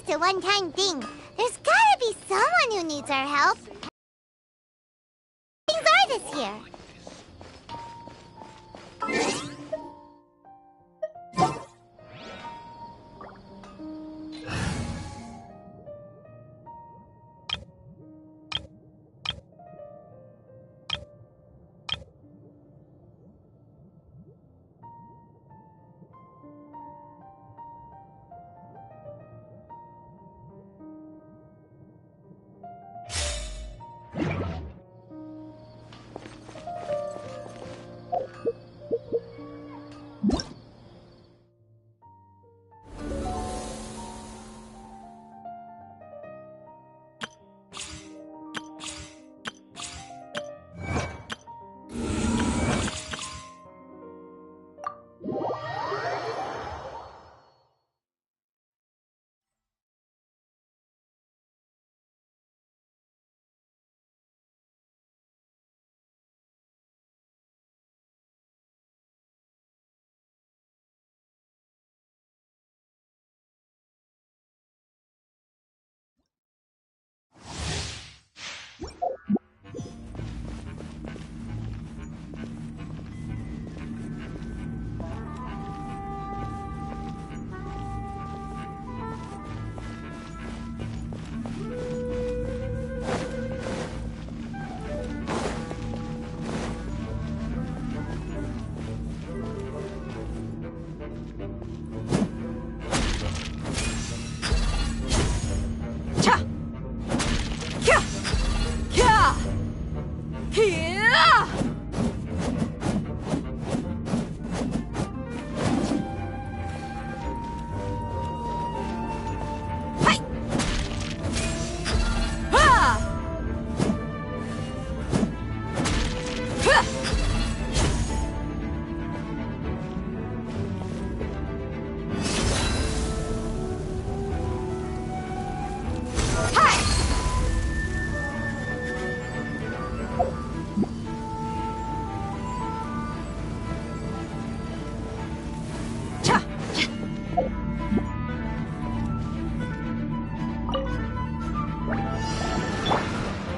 just a one-time thing. There's gotta be someone who needs our help. Things are this year.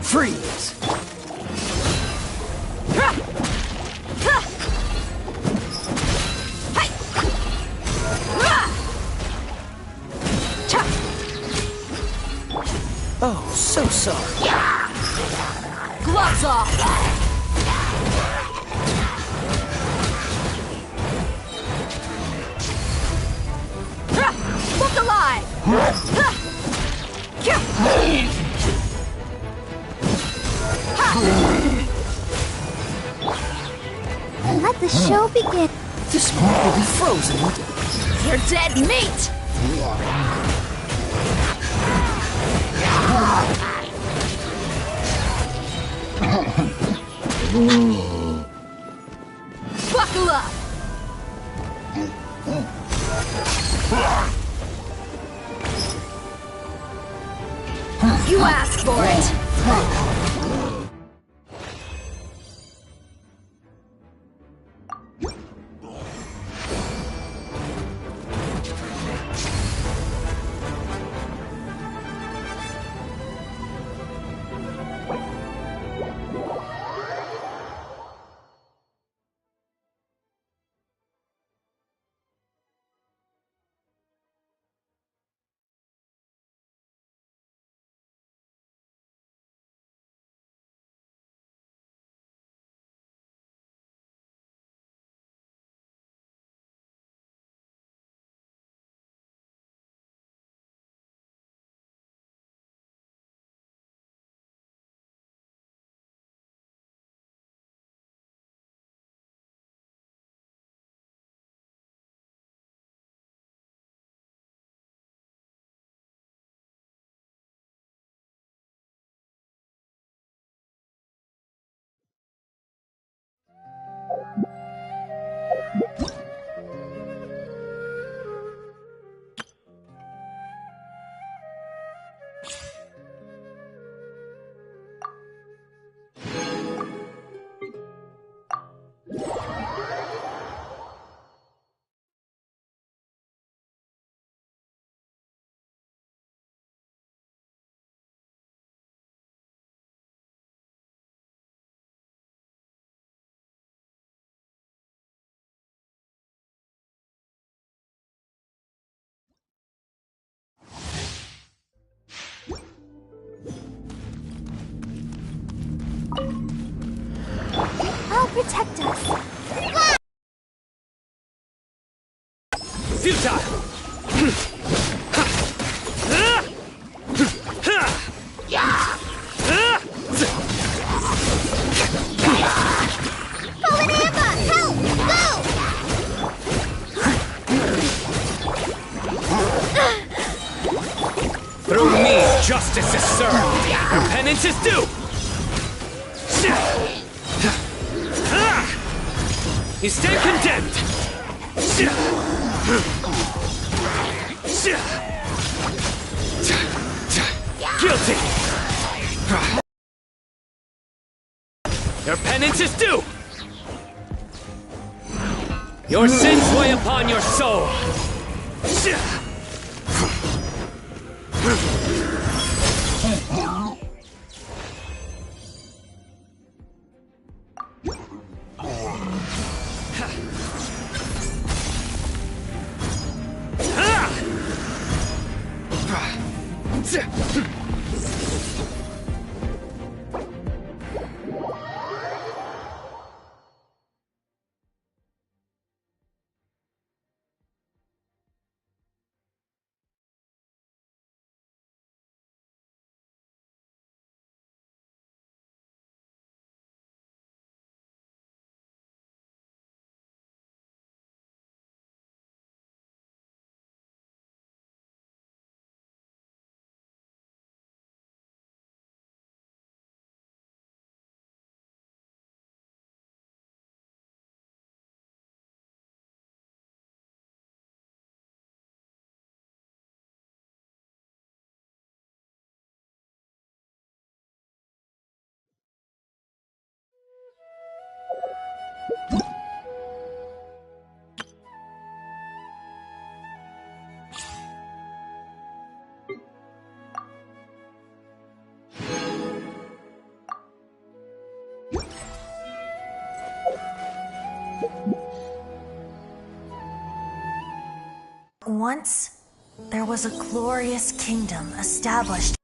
Freeze! Oh, so sorry. Gloves off! Look alive! Let the show begin. This moment will be frozen. You're dead meat! Buckle up! You asked for it! protect us. Futile! Fallen Amber! Help! Go! Through me, justice is served. Your penance is due. You stand condemned. Guilty. Your penance is due. Your sins weigh upon your soul. Once, there was a glorious kingdom established.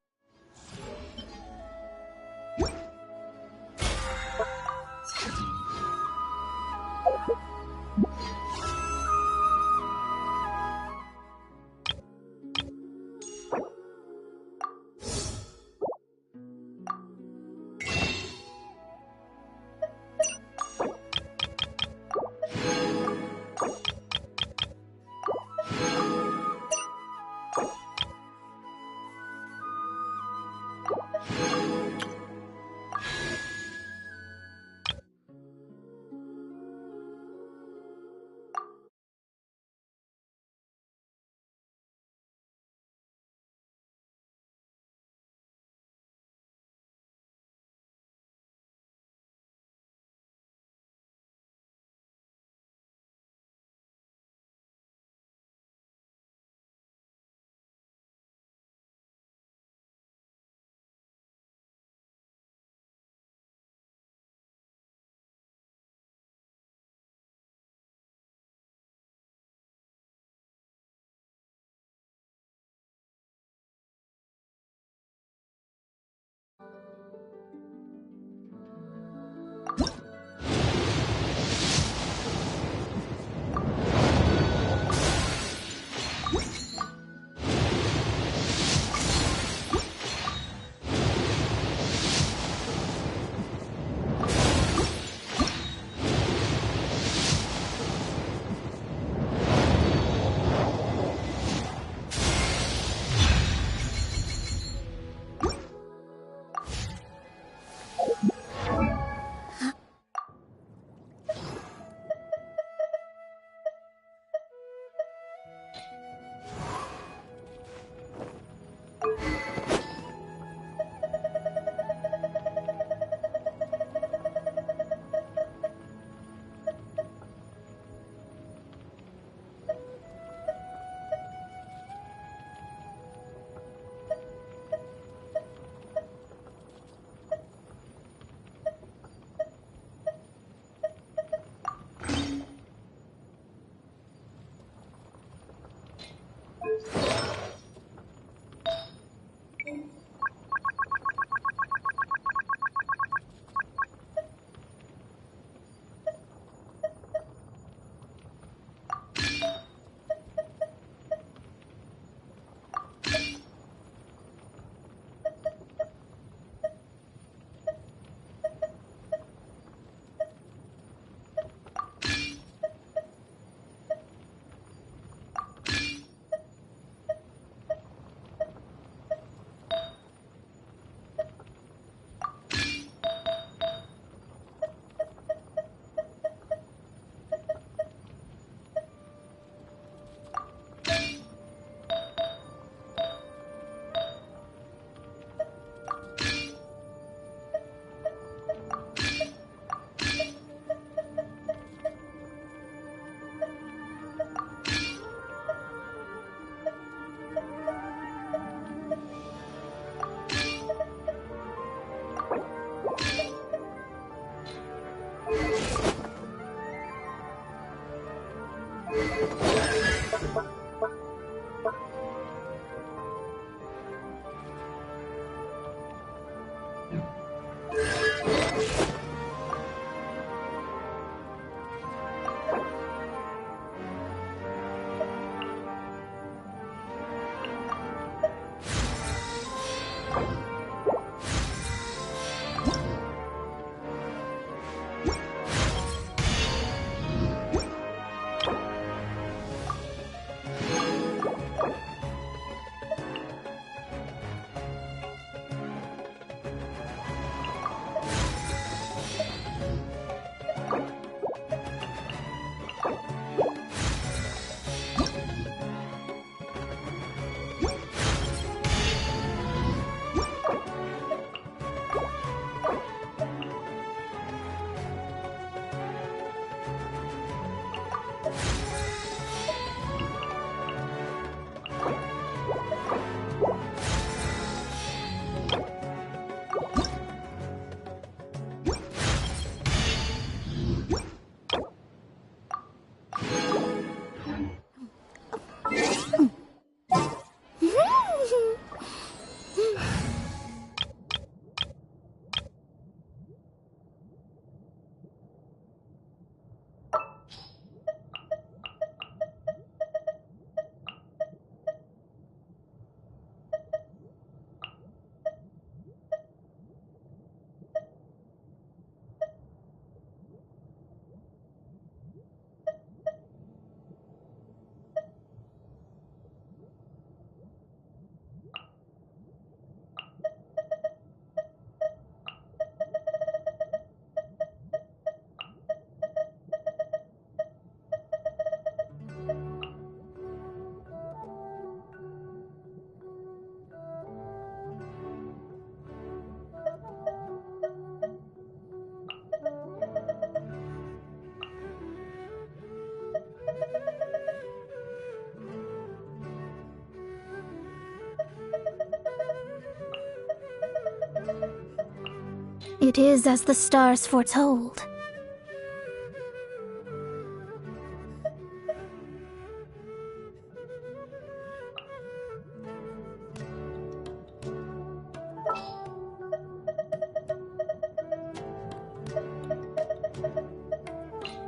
It is as the stars foretold.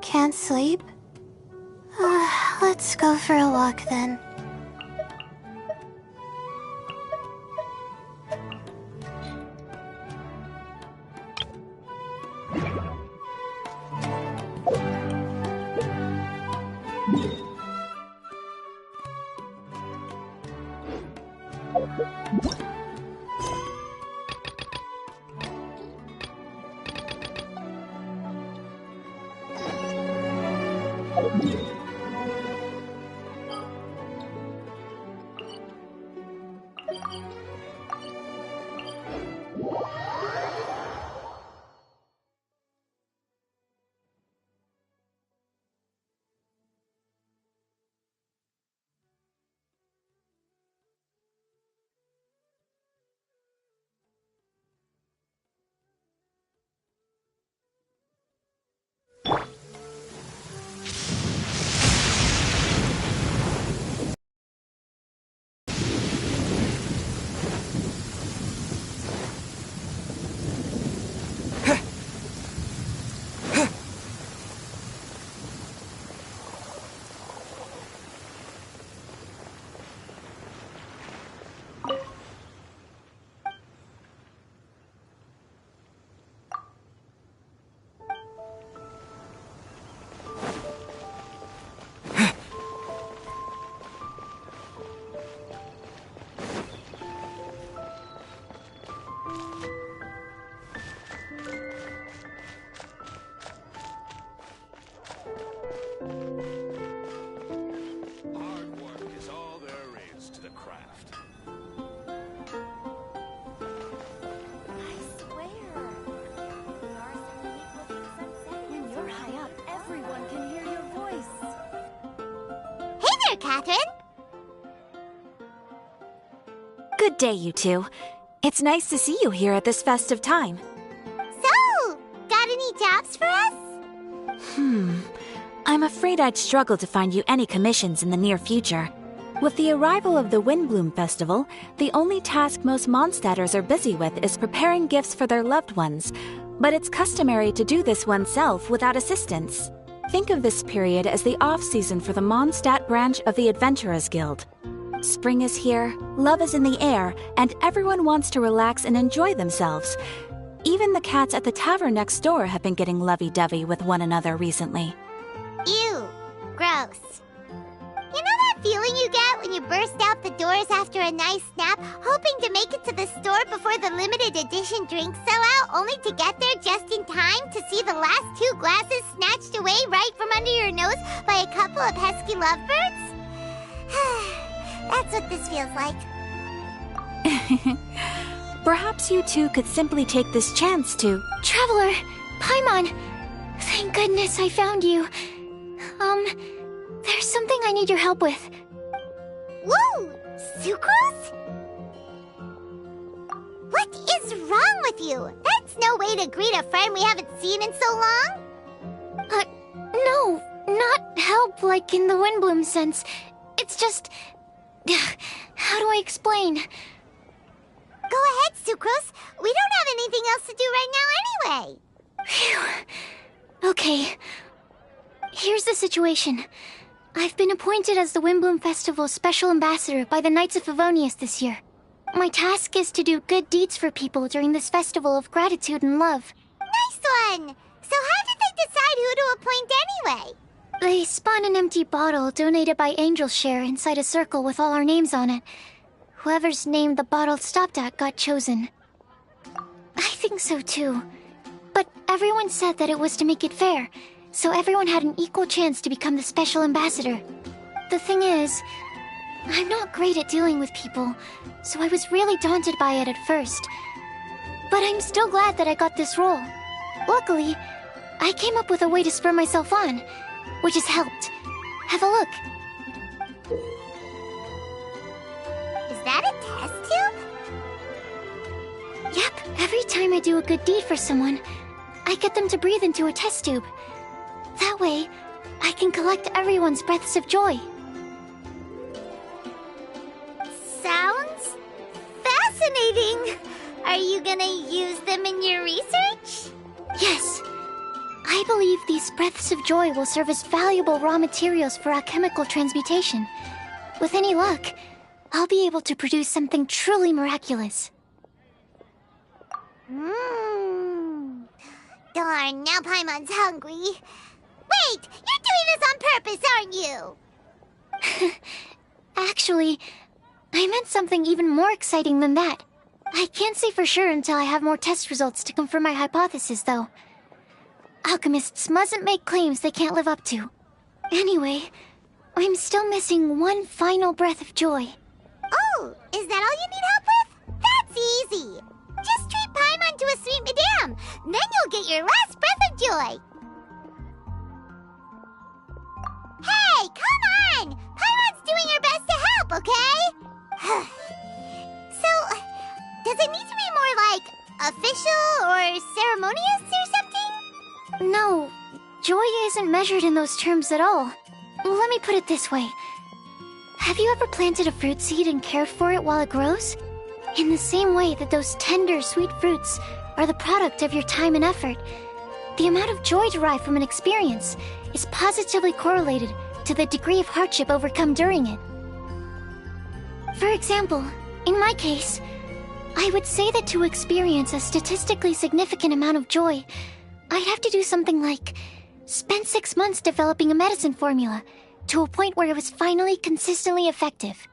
Can't sleep? Let's go for a walk then. Catherine? Good day, you two. It's nice to see you here at this festive time. So, got any jobs for us? I'm afraid I'd struggle to find you any commissions in the near future. With the arrival of the Windblume Festival, the only task most Mondstadters are busy with is preparing gifts for their loved ones. But it's customary to do this oneself without assistance. Think of this period as the off-season for the Mondstadt branch of the Adventurers Guild. Spring is here, love is in the air, and everyone wants to relax and enjoy themselves. Even the cats at the tavern next door have been getting lovey-dovey with one another recently. Ew. Gross. You know that feeling you get when you burst out the doors after a nice nap, hoping to make it to the store before the limited edition drinks sell out, only to get there just in time to see the last 2 glasses snatched away right from under your nose by a couple of pesky lovebirds? That's what this feels like. Perhaps you two could simply take this chance to... Traveler! Paimon! Thank goodness I found you. There's something I need your help with. Woo! Sucrose? What is wrong with you? That's no way to greet a friend we haven't seen in so long. No, not help like in the Windblume sense. It's just... How do I explain? Go ahead, Sucrose. We don't have anything else to do right now anyway. Phew. Okay. Here's the situation. I've been appointed as the Windblume Festival's special ambassador by the Knights of Favonius this year. My task is to do good deeds for people during this festival of gratitude and love. Nice one! So how did they decide who to appoint anyway? They spun an empty bottle donated by Angel's Share inside a circle with all our names on it. Whoever's name the bottle stopped at got chosen. I think so too. But everyone said that it was to make it fair, so everyone had an equal chance to become the special ambassador. The thing is, I'm not great at dealing with people, so I was really daunted by it at first. But I'm still glad that I got this role. Luckily, I came up with a way to spur myself on, which has helped. Have a look. Is that a test tube? Yep, every time I do a good deed for someone, I get them to breathe into a test tube. That way, I can collect everyone's breaths of joy. Sounds fascinating. Are you gonna use them in your research? Yes. I believe these breaths of joy will serve as valuable raw materials for alchemical transmutation. With any luck, I'll be able to produce something truly miraculous. Darn, now Paimon's hungry. Wait, you're doing this on purpose, aren't you? Actually, I meant something even more exciting than that. I can't say for sure until I have more test results to confirm my hypothesis, though. Alchemists mustn't make claims they can't live up to. Anyway, I'm still missing one final breath of joy. Oh, is that all you need help with? That's easy. Just treat Paimon to a sweet madame. Then you'll get your last breath of joy. Hey, come on! Paimon's doing her best to help, okay? So, does it need to be more like official or ceremonious or something? No, joy isn't measured in those terms at all. Let me put it this way. Have you ever planted a fruit seed and cared for it while it grows? In the same way that those tender, sweet fruits are the product of your time and effort, the amount of joy derived from an experience is positively correlated to the degree of hardship overcome during it. For example, in my case, I would say that to experience a statistically significant amount of joy, I'd have to do something like spend 6 months developing a medicine formula to a point where it was finally consistently effective.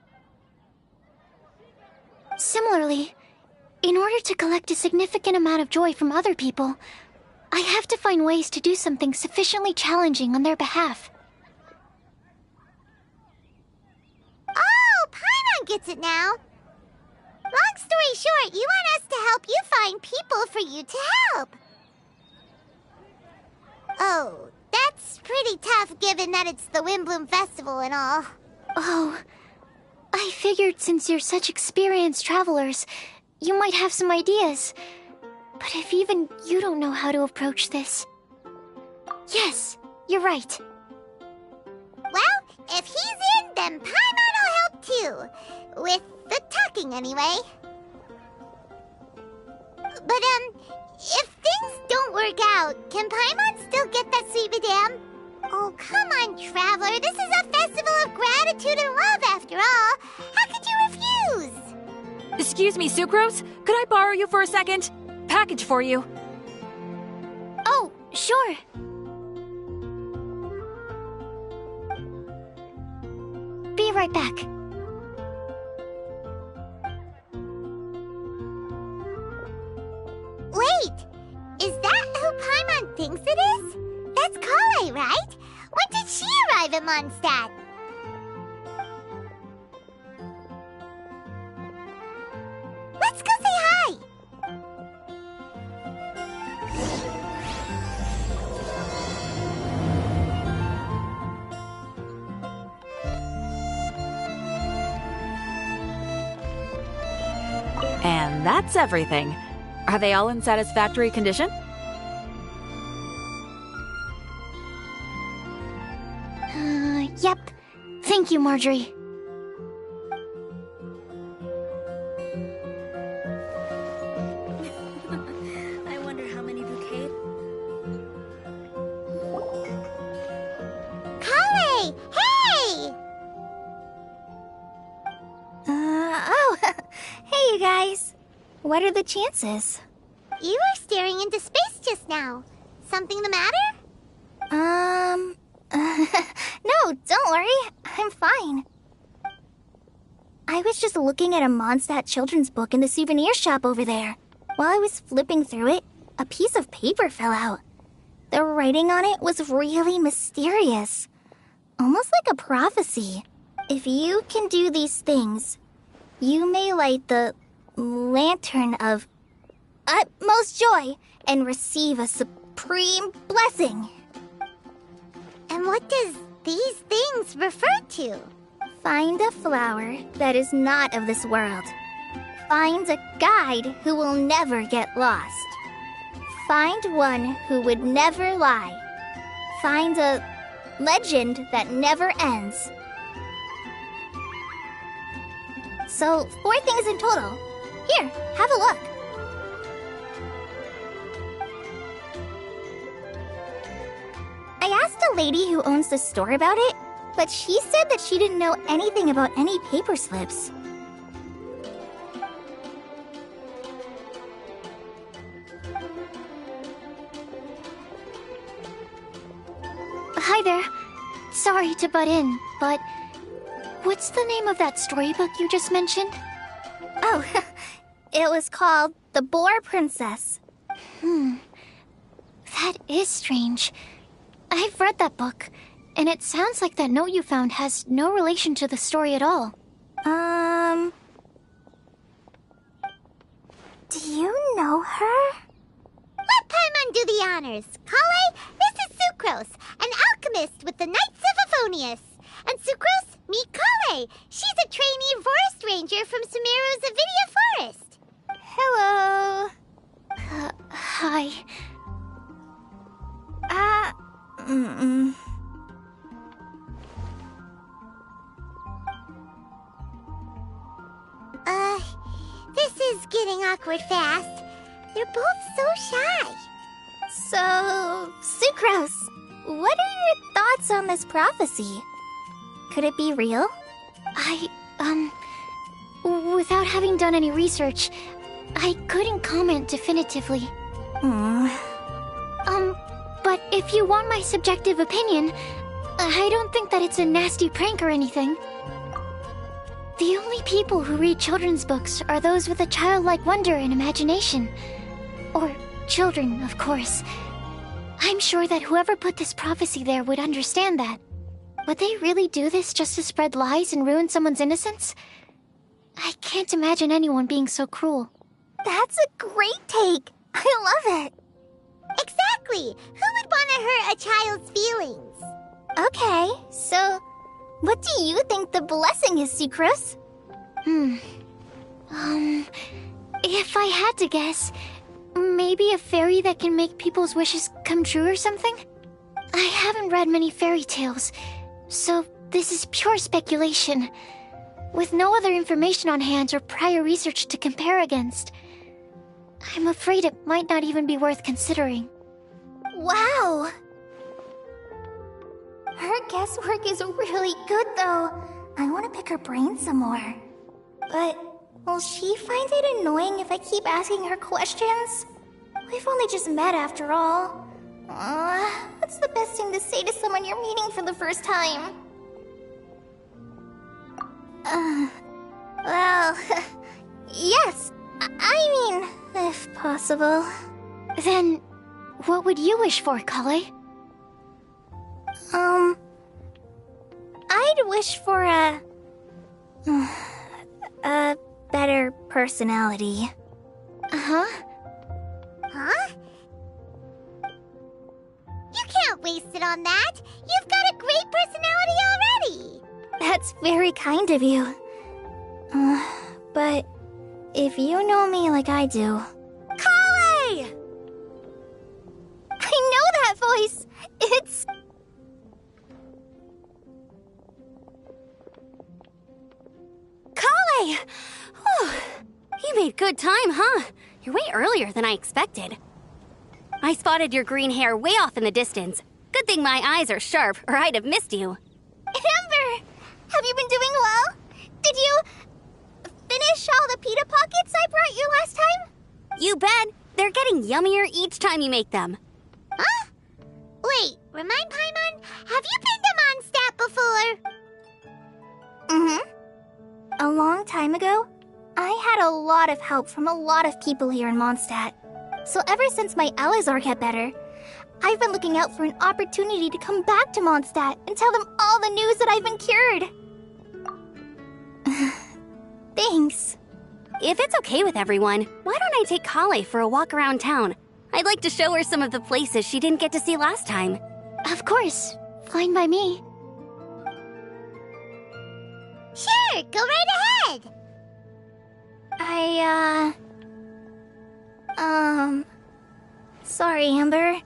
Similarly, in order to collect a significant amount of joy from other people, I have to find ways to do something sufficiently challenging on their behalf. Oh, Paimon gets it now. Long story short, you want us to help you find people for you to help. Oh, that's pretty tough given that it's the Windblume Festival and all. Oh, I figured since you're such experienced travelers, you might have some ideas. But if even you don't know how to approach this... Yes, you're right. If he's in, then Paimon will help too. With the talking, anyway. But, if things don't work out, can Paimon still get that sweet madame? Oh, come on, Traveler. This is a festival of gratitude and love, after all. How could you refuse? Excuse me, Sucrose? Could I borrow you for a second? Package for you. Oh, sure. Be right back. Wait! Is that who Paimon thinks it is? That's Kale, right? When did she arrive at Mondstadt? Let's go say hi! And that's everything. Are they all in satisfactory condition? Yep. Thank you, Marjorie. I wonder how many bouquets. Kale! Hey! Oh, hey you guys. What are the chances? You were staring into space just now. Something the matter? No, don't worry. I'm fine. I was just looking at a Mondstadt children's book in the souvenir shop over there. While I was flipping through it, a piece of paper fell out. The writing on it was really mysterious. Almost like a prophecy. If you can do these things, you may light the lantern of utmost joy and receive a supreme blessing. And what does these things refer to? Find a flower that is not of this world. Find a guide who will never get lost. Find one who would never lie. Find a legend that never ends. So, 4 things in total. Here, have a look. I asked a lady who owns the store about it, but she said that she didn't know anything about any paper slips. Hi there. Sorry to butt in, but what's the name of that storybook you just mentioned? Oh, it was called The Boar Princess. That is strange. I've read that book, and it sounds like that note you found has no relation to the story at all. Do you know her? Let Paimon do the honors. Kale, this is Sucrose, an alchemist with the Knights of Aphonius. And Sucrose, meet Kale. She's a trainee forest ranger from Sumeru's Avidia Forest. Hello. Hi. This is getting awkward fast. You're both so shy. So, Sucrose, what are your thoughts on this prophecy? Could it be real? Without having done any research, I couldn't comment definitively. But if you want my subjective opinion, I don't think that it's a nasty prank or anything. The only people who read children's books are those with a childlike wonder and imagination. Or children, of course. I'm sure that whoever put this prophecy there would understand that. Would they really do this just to spread lies and ruin someone's innocence? I can't imagine anyone being so cruel. That's a great take! I love it! Exactly! Who would want to hurt a child's feelings? Okay, so what do you think the blessing is, Sucrose? If I had to guess, maybe a fairy that can make people's wishes come true or something? I haven't read many fairy tales, so This is pure speculation. With no other information on hand or prior research to compare against, I'm afraid it might not even be worth considering. Wow! Her guesswork is really good, though. I want to pick her brain some more. But will she find it annoying if I keep asking her questions? We've only just met after all. What's the best thing to say to someone you're meeting for the first time? Well, yes. I mean, if possible. Then, what would you wish for, Kale? I'd wish for a better personality. Huh? Huh? You can't waste it on that! You've got a great personality already! That's very kind of you. But if you know me like I do... Kale! I know that voice! It's... Kale! Whew. You made good time, huh? You're way earlier than I expected. I spotted your green hair way off in the distance. Good thing my eyes are sharp, or I'd have missed you. Amber! Have you been doing well? Did you finish all the pita pockets I brought you last time? You bet. They're getting yummier each time you make them. Huh? Wait, remind Paimon, have you been to Mondstadt before? Mm-hmm. A long time ago, I had a lot of help from a lot of people here in Mondstadt. So ever since my Alizar got better, I've been looking out for an opportunity to come back to Mondstadt and tell them all the news that I've been cured. Thanks. If it's okay with everyone, why don't I take Kale for a walk around town? I'd like to show her some of the places she didn't get to see last time. Of course. Fine by me. Sure, go right ahead. Sorry, Amber.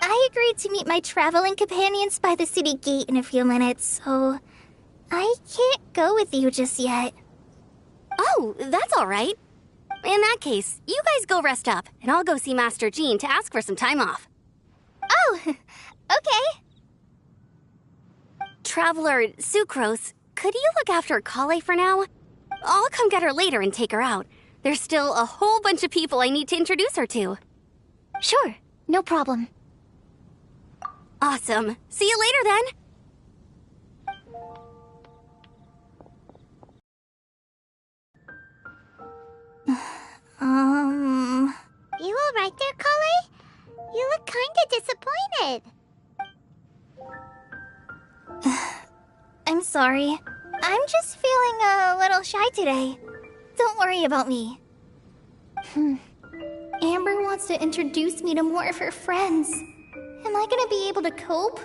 I agreed to meet my traveling companions by the city gate in a few minutes, so I can't go with you just yet. Oh, that's all right. In that case, you guys go rest up, and I'll go see Master Jean to ask for some time off. Oh, okay. Traveler Sucrose, could you look after Kale for now? I'll come get her later and take her out. There's still a whole bunch of people I need to introduce her to. Sure, no problem. Awesome. See you later then. You all right there, Kale? You look kinda disappointed. I'm sorry. I'm just feeling a little shy today. Don't worry about me. Amber wants to introduce me to more of her friends. Am I gonna be able to cope?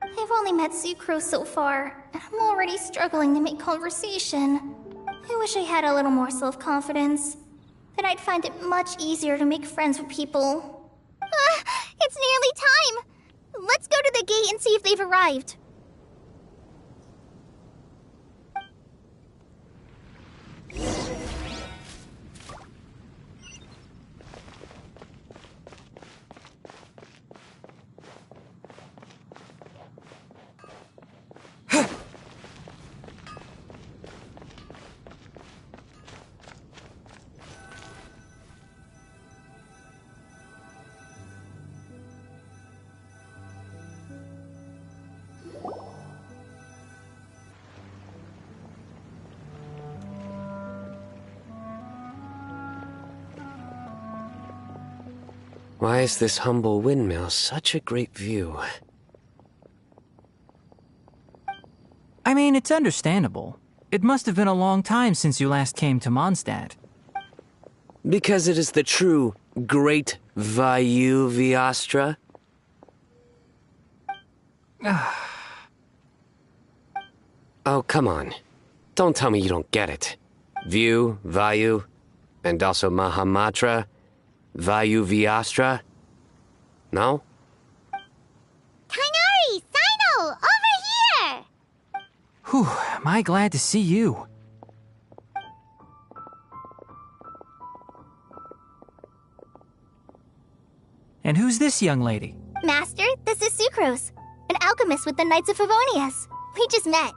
I've only met Sucrose so far, and I'm already struggling to make conversation. I wish I had a little more self-confidence. Then I'd find it much easier to make friends with people. It's nearly time! Let's go to the gate and see if they've arrived. Why is this humble windmill such a great view? I mean, it's understandable. It must have been a long time since you last came to Mondstadt. Because it is the true Great Vayu Viastra? Oh, come on. Don't tell me you don't get it. View, Vayu, and also Mahamatra, Vayu Viastra? No? Kainari! Sino! Over here! Whew, am I glad to see you. And who's this young lady? Master, this is Sucrose, an alchemist with the Knights of Favonius. We just met.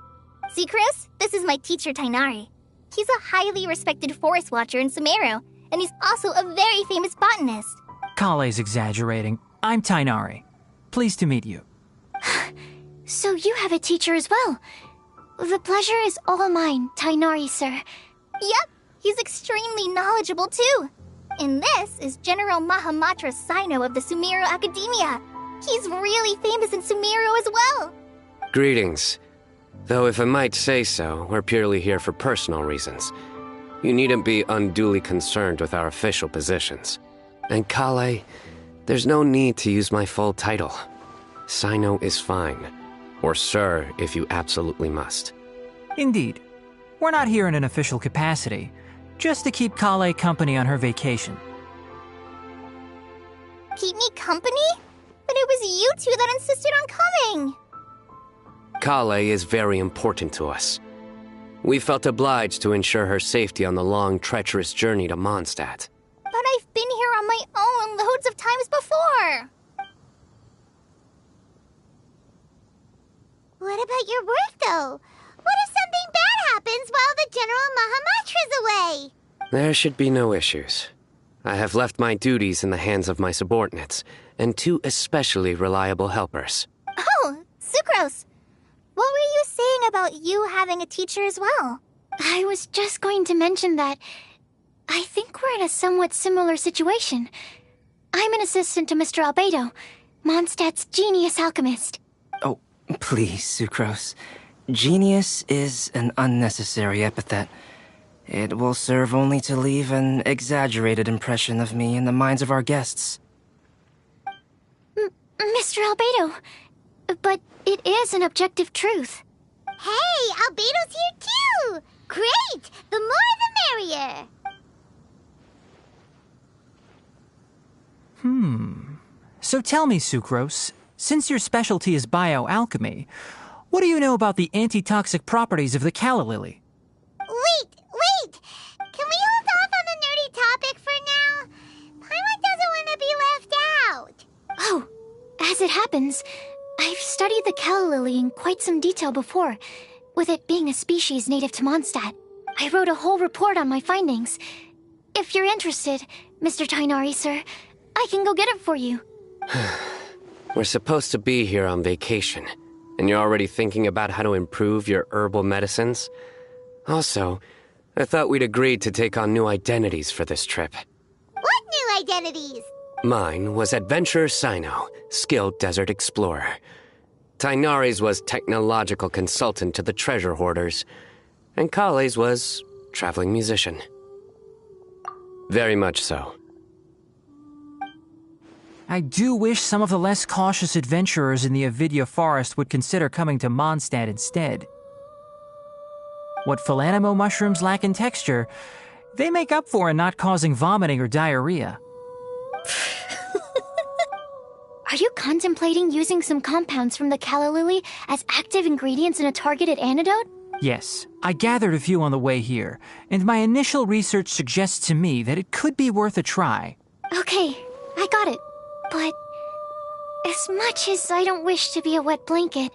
Sucrose, this is my teacher Tainari. He's a highly respected forest watcher in Sumeru, and he's also a very famous botanist. Kale's exaggerating. I'm Tainari. Pleased to meet you. So you have a teacher as well. The pleasure is all mine, Tainari, sir. Yep, he's extremely knowledgeable too. And this is General Mahamatra Sino of the Sumeru Academia. He's really famous in Sumeru as well. Greetings. Though if I might say so, we're purely here for personal reasons. You needn't be unduly concerned with our official positions. And Kale, there's no need to use my full title. Sino is fine. Or sir, if you absolutely must. Indeed. We're not here in an official capacity, just to keep Kale company on her vacation. Keep me company? But it was you two that insisted on coming. Kale is very important to us. We felt obliged to ensure her safety on the long, treacherous journey to Mondstadt. But I've been here on my own loads of times before. What about your work, though? What if something bad happens while the General Mahamatra's away? There should be no issues. I have left my duties in the hands of my subordinates, and 2 especially reliable helpers. Oh, Sucrose. What were you saying about you having a teacher as well? I was just going to mention that I think we're in a somewhat similar situation. I'm an assistant to Mr. Albedo, Mondstadt's genius alchemist. Oh, please, Sucrose. Genius is an unnecessary epithet. It will serve only to leave an exaggerated impression of me in the minds of our guests. Mr. Albedo, but it is an objective truth. Hey, Albedo's here too! Great! The more the merrier! So tell me, Sucrose, since your specialty is bioalchemy, what do you know about the antitoxic properties of the calla lily? Wait! Can we hold off on the nerdy topic for now? Paimon doesn't want to be left out. Oh, as it happens, I've studied the calla lily in quite some detail before, with it being a species native to Mondstadt. I wrote a whole report on my findings. If you're interested, Mr. Tainari, sir, I can go get it for you. We're supposed to be here on vacation, and you're already thinking about how to improve your herbal medicines? Also, I thought we'd agreed to take on new identities for this trip. What new identities? Mine was Adventurer Sino, skilled desert explorer. Tainari's was technological consultant to the treasure hoarders, and Kale's was traveling musician. Very much so. I do wish some of the less cautious adventurers in the Avidya forest would consider coming to Mondstadt instead. What Philanimo mushrooms lack in texture, they make up for in not causing vomiting or diarrhea. Are you contemplating using some compounds from the calla lily as active ingredients in a targeted antidote? Yes, I gathered a few on the way here, and my initial research suggests to me that it could be worth a try. Okay, I got it. But as much as I don't wish to be a wet blanket,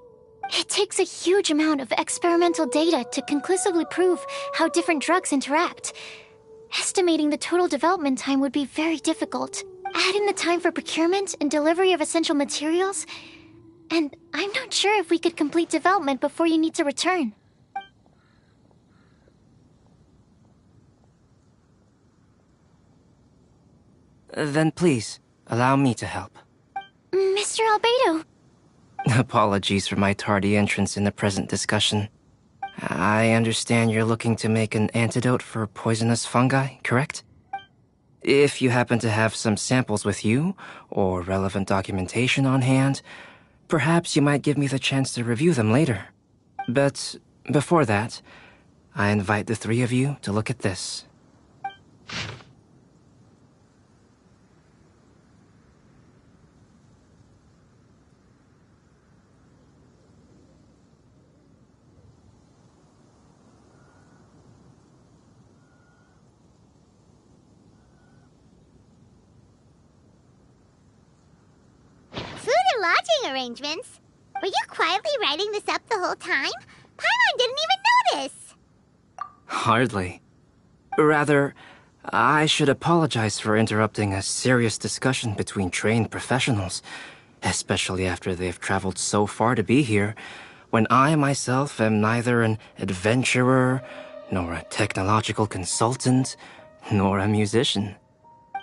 it takes a huge amount of experimental data to conclusively prove how different drugs interact. Estimating the total development time would be very difficult. Add in the time for procurement and delivery of essential materials, and I'm not sure if we could complete development before you need to return. Then please, allow me to help. Mr. Albedo. Apologies for my tardy entrance in the present discussion. I understand you're looking to make an antidote for poisonous fungi, correct? If you happen to have some samples with you, or relevant documentation on hand, perhaps you might give me the chance to review them later. But before that, I invite the 3 of you to look at this. lodging arrangements. Were you quietly writing this up the whole time? Paimon didn't even notice. Hardly. Rather, I should apologize for interrupting a serious discussion between trained professionals, especially after they've traveled so far to be here, when I myself am neither an adventurer, nor a technological consultant, nor a musician.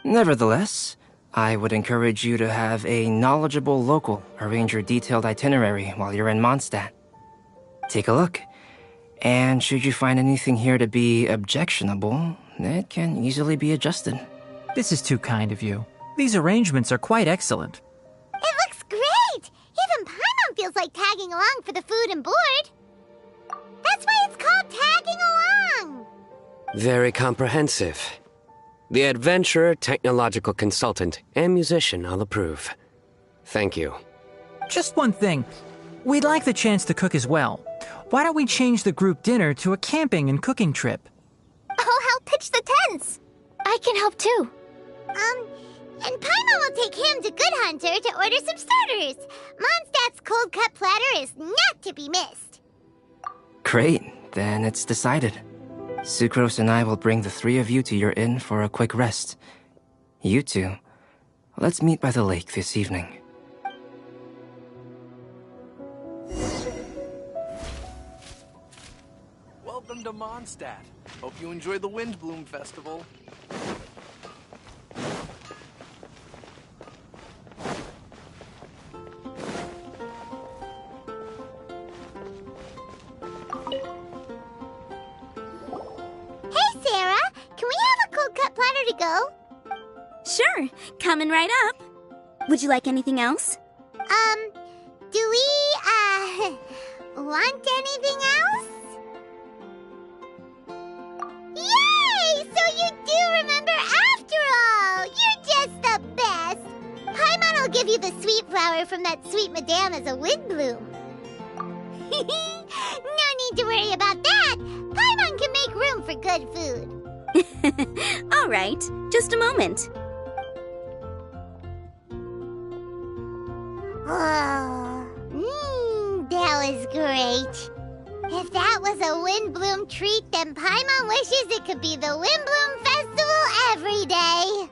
Nevertheless, I would encourage you to have a knowledgeable local arrange your detailed itinerary while you're in Mondstadt. Take a look, and should you find anything here to be objectionable, it can easily be adjusted. This is too kind of you. These arrangements are quite excellent. It looks great! Even Paimon feels like tagging along for the food and board. That's why it's called tagging along! Very comprehensive. The adventurer, technological consultant, and musician all approve. Thank you. Just one thing. We'd like the chance to cook as well. Why don't we change the group dinner to a camping and cooking trip? I'll help pitch the tents. I can help too. And Paimon will take him to Good Hunter to order some starters. Mondstadt's cold cut platter is not to be missed. Great, then it's decided. Sucrose and I will bring the three of you to your inn for a quick rest. You two, let's meet by the lake this evening. Welcome to Mondstadt. Hope you enjoy the Windblume Festival. Hey, Sarah! Can we have a cold cut platter to go? Sure, coming right up. Would you like anything else? Do we, want anything else? Yay! So you do remember after all! You're just the best! Paimon will give you the sweet flower from that sweet madame as a Windblume. No need to worry about that! Paimon can make room for good food. All right, just a moment. Oh, that was great. If that was a Windblume treat, then Paimon wishes it could be the Windblume Festival every day.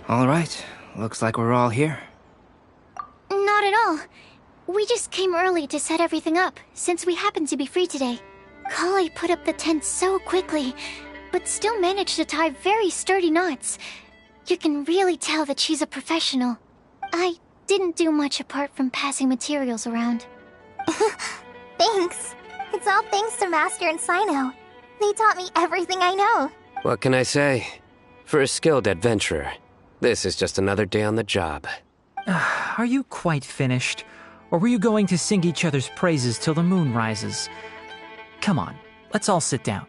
All right, looks like we're all here. Not at all. We just came early to set everything up, since we happen to be free today. Kale put up the tent so quickly, but still managed to tie very sturdy knots. You can really tell that she's a professional. I didn't do much apart from passing materials around. Thanks. It's all thanks to Master and Sino. They taught me everything I know. What can I say? For a skilled adventurer, this is just another day on the job. Are you quite finished? Or were you going to sing each other's praises till the moon rises? Come on, let's all sit down.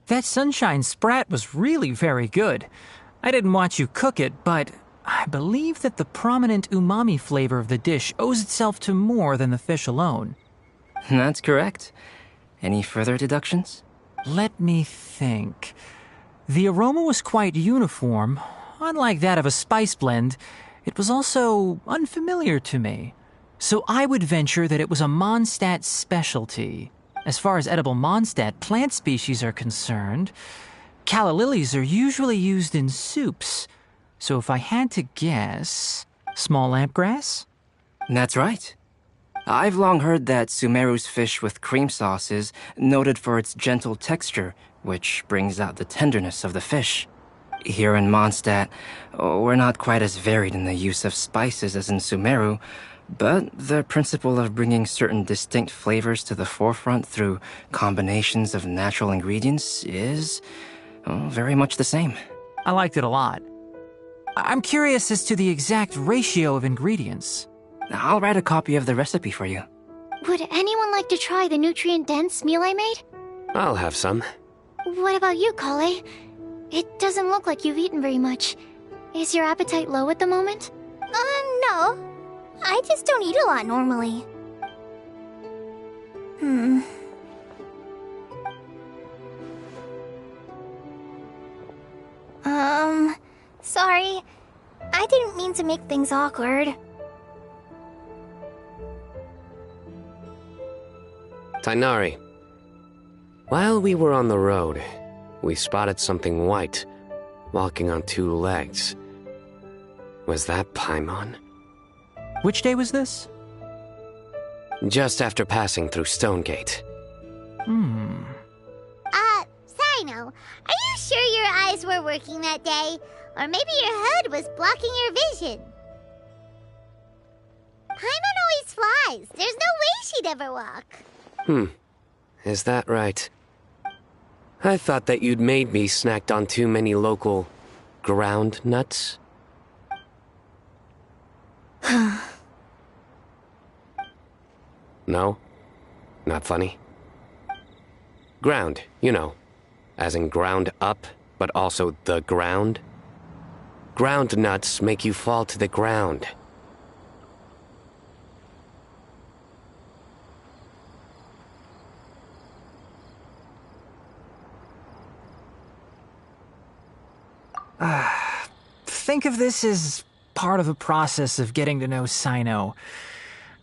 That sunshine sprat was really very good. I didn't watch you cook it, but I believe that the prominent umami flavor of the dish owes itself to more than the fish alone. That's correct. Any further deductions? Let me think. The aroma was quite uniform. Unlike that of a spice blend, it was also unfamiliar to me. So I would venture that it was a Mondstadt specialty. As far as edible Mondstadt plant species are concerned, calla lilies are usually used in soups. So if I had to guess, small lampgrass? That's right. I've long heard that Sumeru's fish with cream sauce is noted for its gentle texture, which brings out the tenderness of the fish. Here in Mondstadt, we're not quite as varied in the use of spices as in Sumeru, but the principle of bringing certain distinct flavors to the forefront through combinations of natural ingredients is very much the same. I liked it a lot. I'm curious as to the exact ratio of ingredients. I'll write a copy of the recipe for you. Would anyone like to try the nutrient-dense meal I made? I'll have some. What about you, Kale? It doesn't look like you've eaten very much. Is your appetite low at the moment? No. I just don't eat a lot normally. Sorry. I didn't mean to make things awkward. Tainari, while we were on the road, we spotted something white, walking on two legs. Was that Paimon? Which day was this? Just after passing through Stonegate. Sino, are you sure your eyes were working that day? Or maybe your hood was blocking your vision? Paimon always flies. There's no way she'd ever walk. Is that right? I thought that you'd made me snacked on too many local ground nuts. No? Not funny? Ground, you know. As in ground up, but also the ground. Ground nuts make you fall to the ground. Think of this as part of a process of getting to know Sino.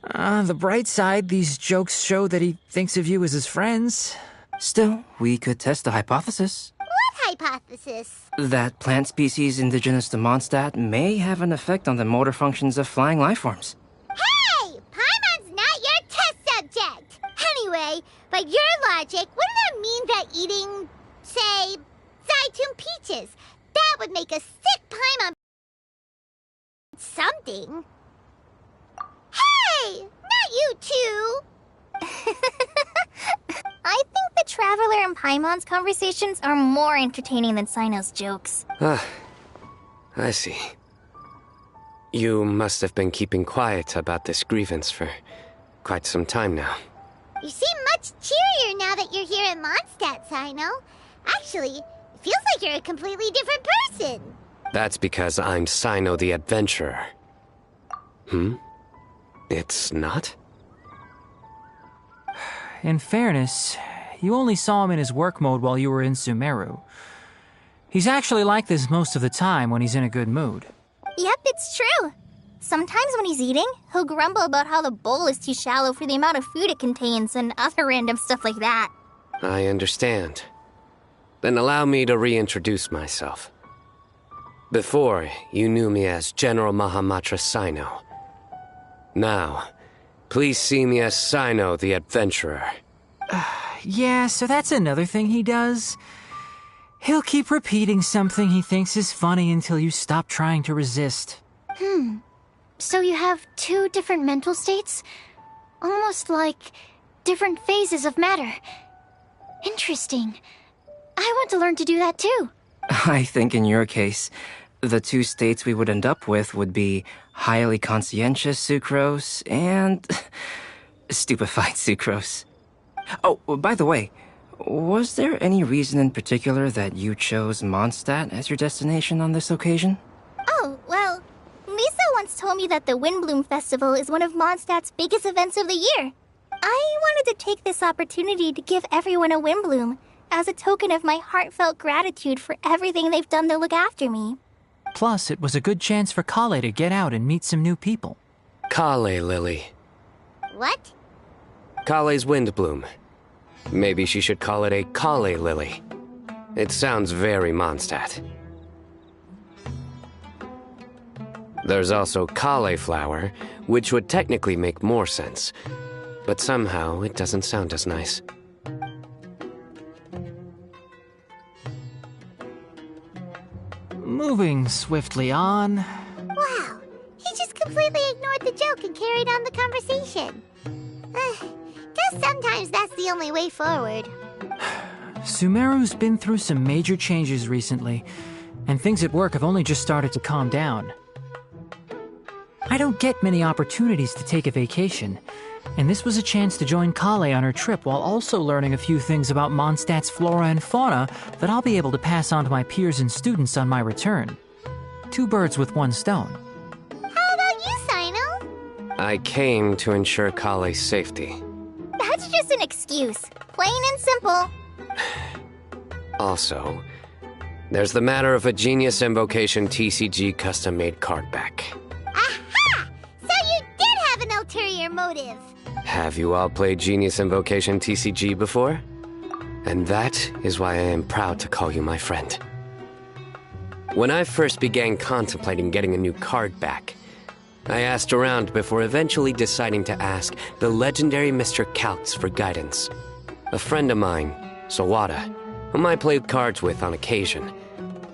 The bright side, these jokes show that he thinks of you as his friends. Still, we could test the hypothesis. What hypothesis? That plant species indigenous to Mondstadt may have an effect on the motor functions of flying lifeforms. Hey! Paimon's not your test subject! Anyway, by your logic, wouldn't that mean that eating, say, Zaitun peaches, that would make a sick Paimon something? Hey! Not you two! I think the Traveler and Paimon's conversations are more entertaining than Sino's jokes. I see. You must have been keeping quiet about this grievance for quite some time now. You seem much cheerier now that you're here in Mondstadt, Sino. Actually, it feels like you're a completely different person. That's because I'm Sino the Adventurer. It's not? In fairness, you only saw him in his work mode while you were in Sumeru. He's actually like this most of the time when he's in a good mood. Yep, it's true. Sometimes when he's eating, he'll grumble about how the bowl is too shallow for the amount of food it contains and other random stuff like that. I understand. Then allow me to reintroduce myself. Before, you knew me as General Mahamatra Sino. Now, please see me as Sino the Adventurer. Yeah, so that's another thing he does. He'll keep repeating something he thinks is funny until you stop trying to resist. So you have two different mental states? Almost like different phases of matter. Interesting. I want to learn to do that too. I think in your case, the two states we would end up with would be highly conscientious sucrose and stupefied sucrose. Oh, by the way, Was there any reason in particular that you chose Mondstadt as your destination on this occasion? Oh, well, Lisa once told me that the Windblume Festival is one of Mondstadt's biggest events of the year. I wanted to take this opportunity to give everyone a Windblume as a token of my heartfelt gratitude for everything they've done to look after me. Plus, it was a good chance for Kale to get out and meet some new people. Kale Lily. What? Kale's Windblume. Maybe she should call it a Kale Lily. It sounds very Mondstadt. There's also Cauliflower, which would technically make more sense, but somehow it doesn't sound as nice. Moving swiftly on. Wow, he just completely ignored the joke and carried on the conversation. Guess sometimes that's the only way forward. Sumeru's been through some major changes recently, and things at work have only just started to calm down. I don't get many opportunities to take a vacation, and this was a chance to join Kale on her trip while also learning a few things about Mondstadt's flora and fauna that I'll be able to pass on to my peers and students on my return. 2 birds with 1 stone. How about you, Sino? I came to ensure Kale's safety. That's just an excuse. Plain and simple. Also, there's the matter of a Genius Invocation TCG custom-made card back. Aha! So you did have an ulterior motive. Have you all played Genius Invocation TCG before? And that is why I am proud to call you my friend. When I first began contemplating getting a new card back, I asked around before eventually deciding to ask the legendary Mr. Calx for guidance. A friend of mine, Sawada, whom I played cards with on occasion,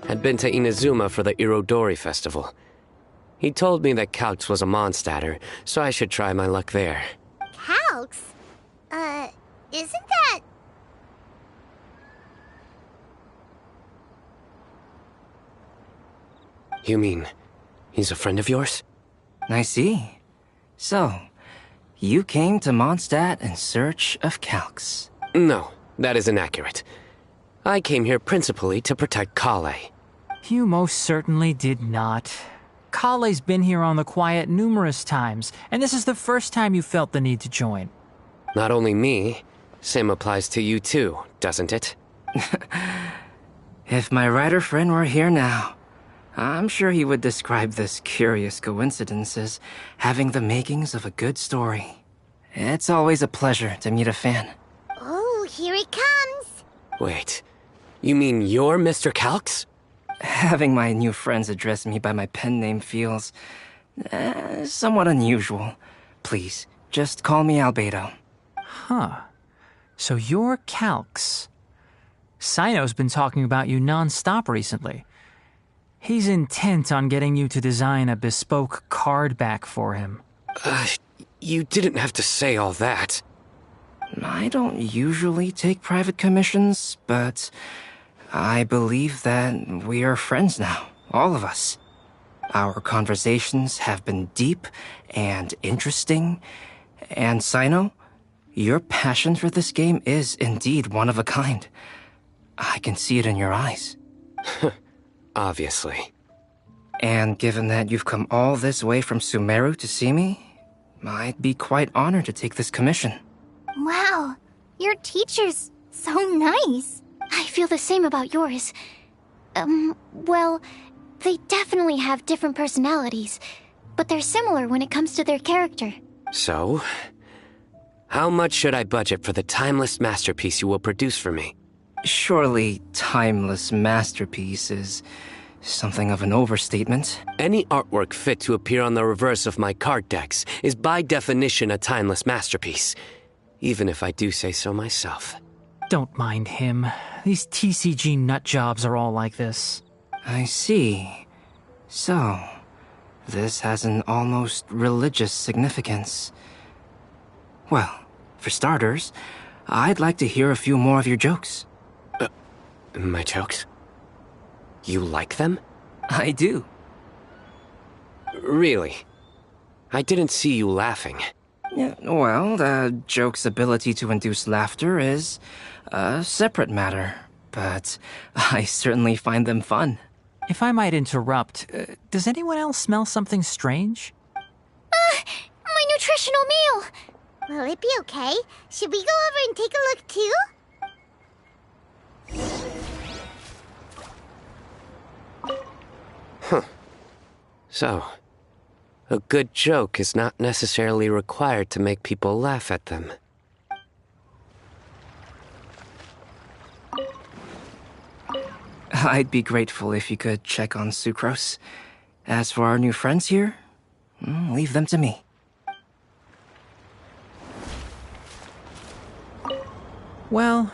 had been to Inazuma for the Irodori festival. He told me that Calx was a Mondstadter, so I should try my luck there. Calx? Isn't that... You mean, he's a friend of yours? I see. So, you came to Mondstadt in search of Calx. No, that is inaccurate. I came here principally to protect Kale. You most certainly did not. Kale's been here on the quiet numerous times, and this is the first time you felt the need to join. Not only me, same applies to you too, doesn't it? If my writer friend were here now, I'm sure he would describe this curious coincidence as having the makings of a good story. It's always a pleasure to meet a fan. Oh, here he comes. Wait, you mean you're Mr. Calx? Having my new friends address me by my pen name feels somewhat unusual. Please, just call me Albedo. Huh. So you're Calx. Sino's been talking about you non-stop recently. He's intent on getting you to design a bespoke card back for him. You didn't have to say all that. I don't usually take private commissions, but I believe that we are friends now, all of us. Our conversations have been deep and interesting, and Sino, your passion for this game is indeed one of a kind. I can see it in your eyes. Obviously. And given that you've come all this way from Sumeru to see me, I'd be quite honored to take this commission. Wow, your teacher's so nice. I feel the same about yours. Well, they definitely have different personalities, but they're similar when it comes to their character. So, how much should I budget for the timeless masterpiece you will produce for me? Surely, timeless masterpiece is something of an overstatement. Any artwork fit to appear on the reverse of my card decks is by definition a timeless masterpiece, even if I do say so myself. Don't mind him. These TCG nutjobs are all like this. I see. So, this has an almost religious significance. Well, for starters, I'd like to hear a few more of your jokes. My jokes? You like them? I do. Really? I didn't see you laughing. Yeah, well, the joke's ability to induce laughter is a separate matter, but I certainly find them fun. If I might interrupt, does anyone else smell something strange? My nutritional meal! Will it be okay? Should we go over and take a look too? So, a good joke is not necessarily required to make people laugh at them. I'd be grateful if you could check on Sucrose. As for our new friends here, leave them to me. Well,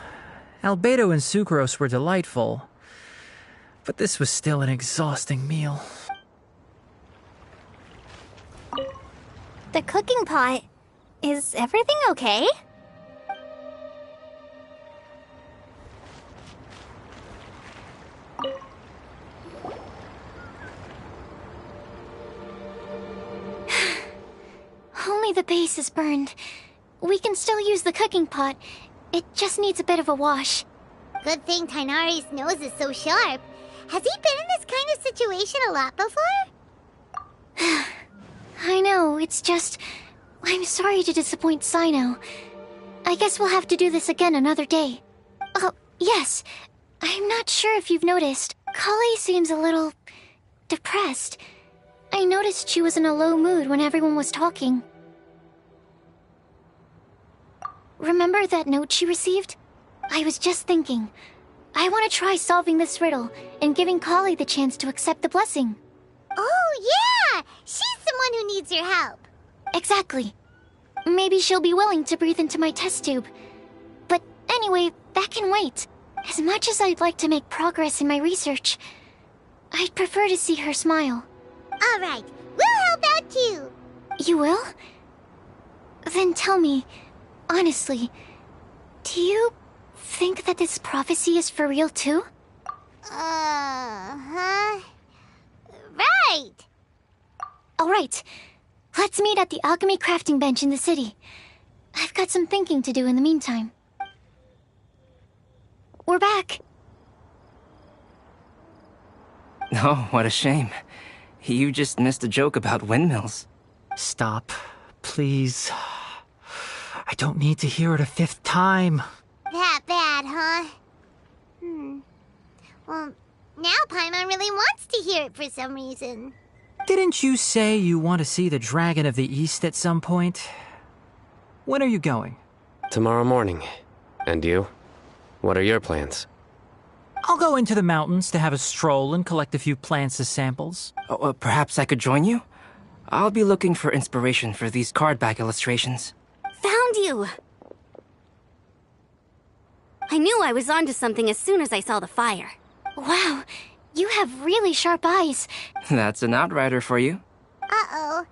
Albedo and Sucrose were delightful, but this was still an exhausting meal. The cooking pot. Is everything okay? Only the base is burned. We can still use the cooking pot. It just needs a bit of a wash. Good thing Tainari's nose is so sharp. Has he been in this kind of situation a lot before? I know, it's just... I'm sorry to disappoint Sino. I guess we'll have to do this again another day. Oh, yes. I'm not sure if you've noticed. Kali seems a little... depressed. I noticed she was in a low mood when everyone was talking. Remember that note she received? I was just thinking. I want to try solving this riddle and giving Kali the chance to accept the blessing. Oh, yeah! She's the one who needs your help. Exactly. Maybe she'll be willing to breathe into my test tube. But anyway, that can wait. As much as I'd like to make progress in my research, I'd prefer to see her smile. All right, we'll help out too. You will? Then tell me, honestly, do you think that this prophecy is for real too? Right. All right. Let's meet at the alchemy crafting bench in the city. I've got some thinking to do in the meantime. We're back. Oh, what a shame. You just missed a joke about windmills. Stop, please. I don't need to hear it a fifth time. That bad, huh? Well, now Paimon really wants to hear it for some reason. Didn't you say you want to see the Dragon of the East at some point? When are you going? Tomorrow morning. And you? What are your plans? I'll go into the mountains to have a stroll and collect a few plants as samples. Oh, perhaps I could join you? I'll be looking for inspiration for these card back illustrations. Found you! I knew I was onto something as soon as I saw the fire. Wow, you have really sharp eyes. That's an outrider for you. Uh-oh.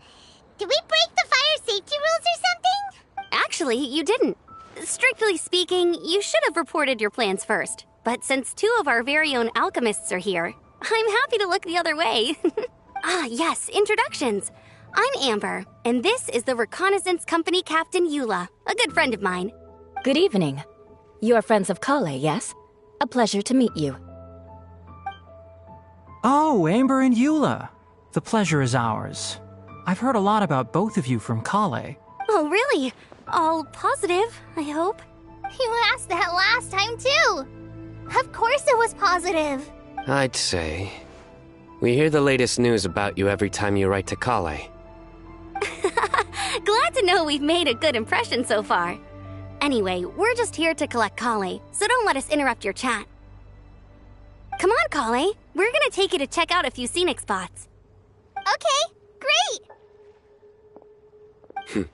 Did we break the fire safety rules or something? Actually, you didn't. Strictly speaking, you should have reported your plans first. But since two of our very own alchemists are here, I'm happy to look the other way. Yes, introductions. I'm Amber, and this is the Reconnaissance Company Captain Eula, a good friend of mine. Good evening. You are friends of Kale, yes? A pleasure to meet you. Oh, Amber and Eula. The pleasure is ours. I've heard a lot about both of you from Kale. Oh, really? All positive, I hope. You asked that last time, too. Of course it was positive. I'd say. We hear the latest news about you every time you write to Kale. Glad to know we've made a good impression so far. Anyway, we're just here to collect Kale, so don't let us interrupt your chat. Come on, Kale. We're gonna take you to check out a few scenic spots. Okay, great.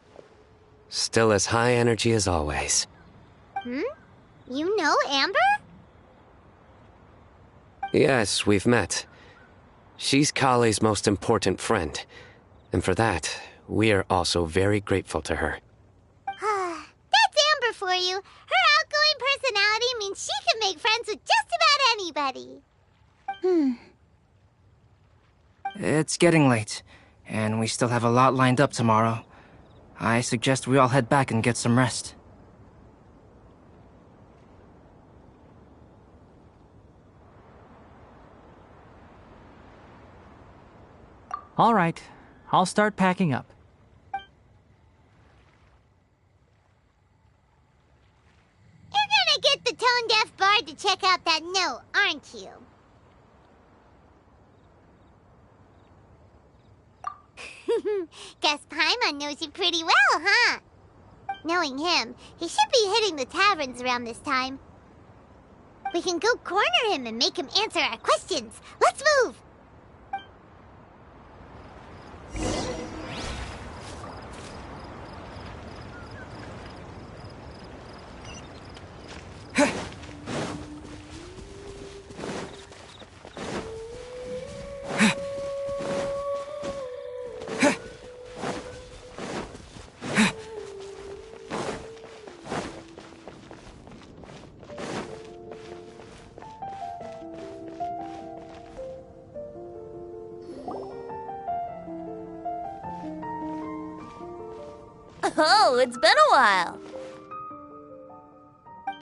Still as high energy as always. You know Amber? Yes, we've met. She's Kale's most important friend. And for that, we are also very grateful to her. That's Amber for you. Her outgoing personality means she can make friends with just about anybody. It's getting late, and we still have a lot lined up tomorrow. I suggest we all head back and get some rest. All right, I'll start packing up. You're gonna get the tone-deaf bard to check out that note, aren't you? Guess Paimon knows you pretty well, huh? Knowing him, he should be hitting the taverns around this time. We can go corner him and make him answer our questions. Let's move! Oh, it's been a while.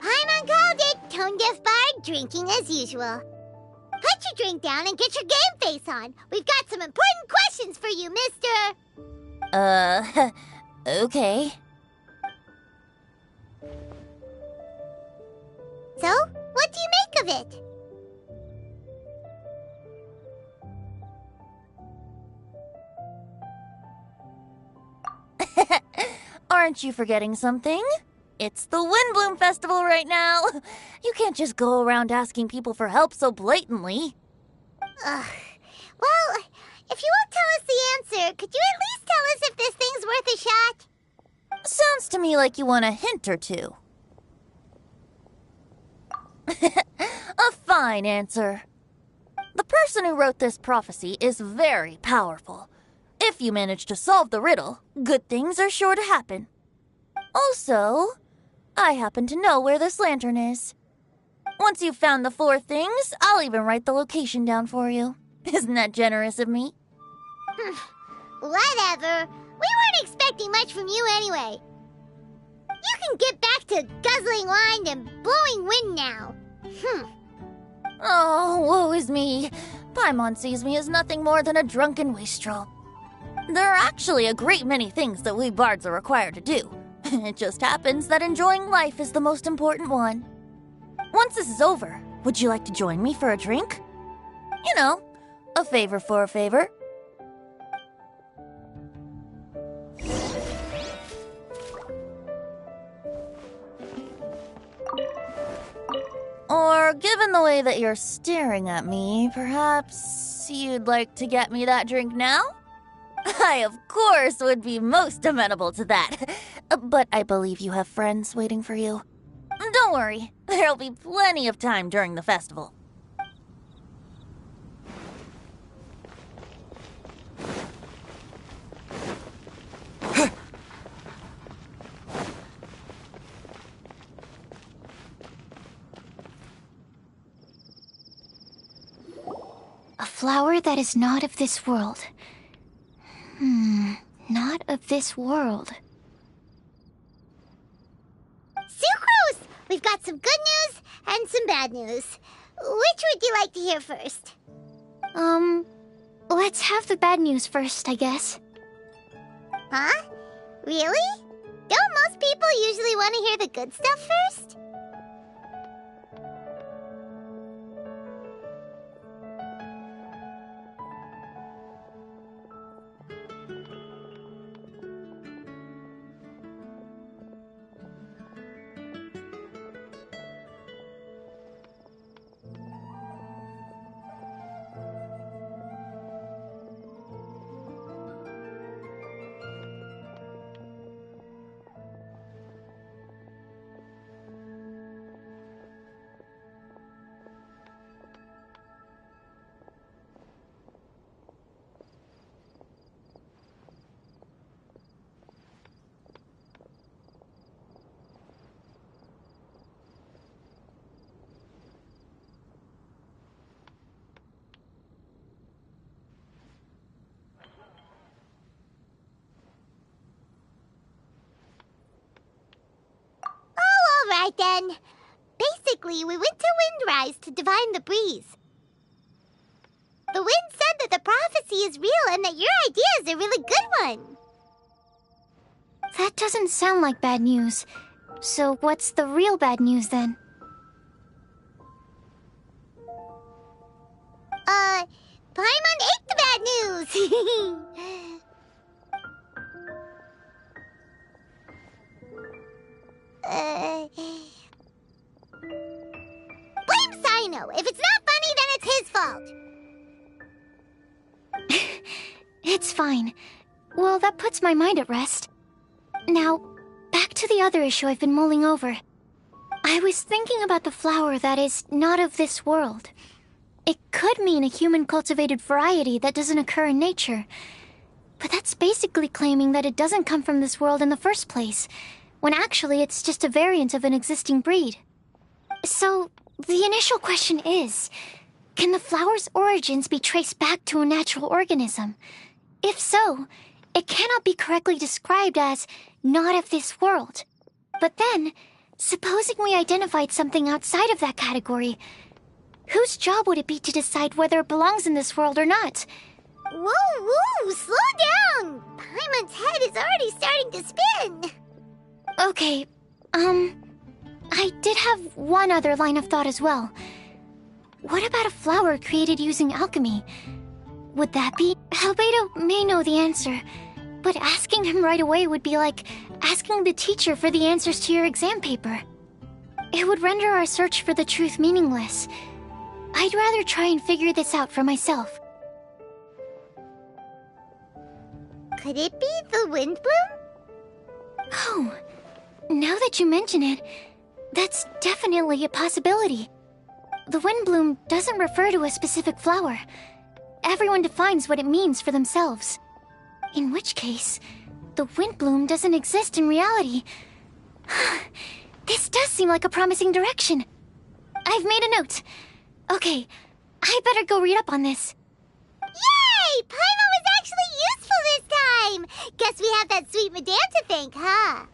Paimon called it, tone-deaf bard, drinking as usual. Put your drink down and get your game face on. We've got some important questions for you, mister. Okay. So, what do you make of it? Aren't you forgetting something? It's the Windblume Festival right now. You can't just go around asking people for help so blatantly. Well, if you won't tell us the answer, could you at least tell us if this thing's worth a shot? Sounds to me like you want a hint or two. A fine answer. The person who wrote this prophecy is very powerful. If you manage to solve the riddle, good things are sure to happen. Also, I happen to know where this lantern is. Once you've found the 4 things, I'll even write the location down for you. Isn't that generous of me? Whatever. We weren't expecting much from you anyway. You can get back to guzzling wine and blowing wind now. Oh, woe is me. Paimon sees me as nothing more than a drunken wastrel. There are actually a great many things that we bards are required to do. It just happens that enjoying life is the most important one. Once this is over, would you like to join me for a drink? You know, a favor for a favor. Or, given the way that you're staring at me, perhaps you'd like to get me that drink now? I, of course, would be most amenable to that. But I believe you have friends waiting for you. Don't worry, there'll be plenty of time during the festival. A flower that is not of this world. Not of this world. Sucrose! We've got some good news and some bad news. Which would you like to hear first? Let's have the bad news first, I guess. Huh? Really? Don't most people usually want to hear the good stuff first? Alright then. Basically, we went to Windrise to divine the breeze. The wind said that the prophecy is real and that your idea is a really good one. That doesn't sound like bad news. So what's the real bad news then? Paimon ate the bad news! Blame Sino! If it's not funny, then it's his fault! It's fine. Well, that puts my mind at rest. Now, back to the other issue I've been mulling over. I was thinking about the flower that is not of this world. It could mean a human-cultivated variety that doesn't occur in nature. But that's basically claiming that it doesn't come from this world in the first place, when actually it's just a variant of an existing breed. So, the initial question is, can the flower's origins be traced back to a natural organism? If so, it cannot be correctly described as not of this world. But then, supposing we identified something outside of that category, whose job would it be to decide whether it belongs in this world or not? Whoa, slow down! Paimon's head is already starting to spin! Okay, I did have one other line of thought as well. What about a flower created using alchemy? Would that be? Albedo may know the answer, but asking him right away would be like asking the teacher for the answers to your exam paper. It would render our search for the truth meaningless. I'd rather try and figure this out for myself. Could it be the Windblume? Oh, now that you mention it, that's definitely a possibility. The Windblume doesn't refer to a specific flower. Everyone defines what it means for themselves. In which case, the Windblume doesn't exist in reality. This does seem like a promising direction. I've made a note. Okay, I better go read up on this. Yay! Paimon was actually useful this time! Guess we have that sweet madame to thank, huh?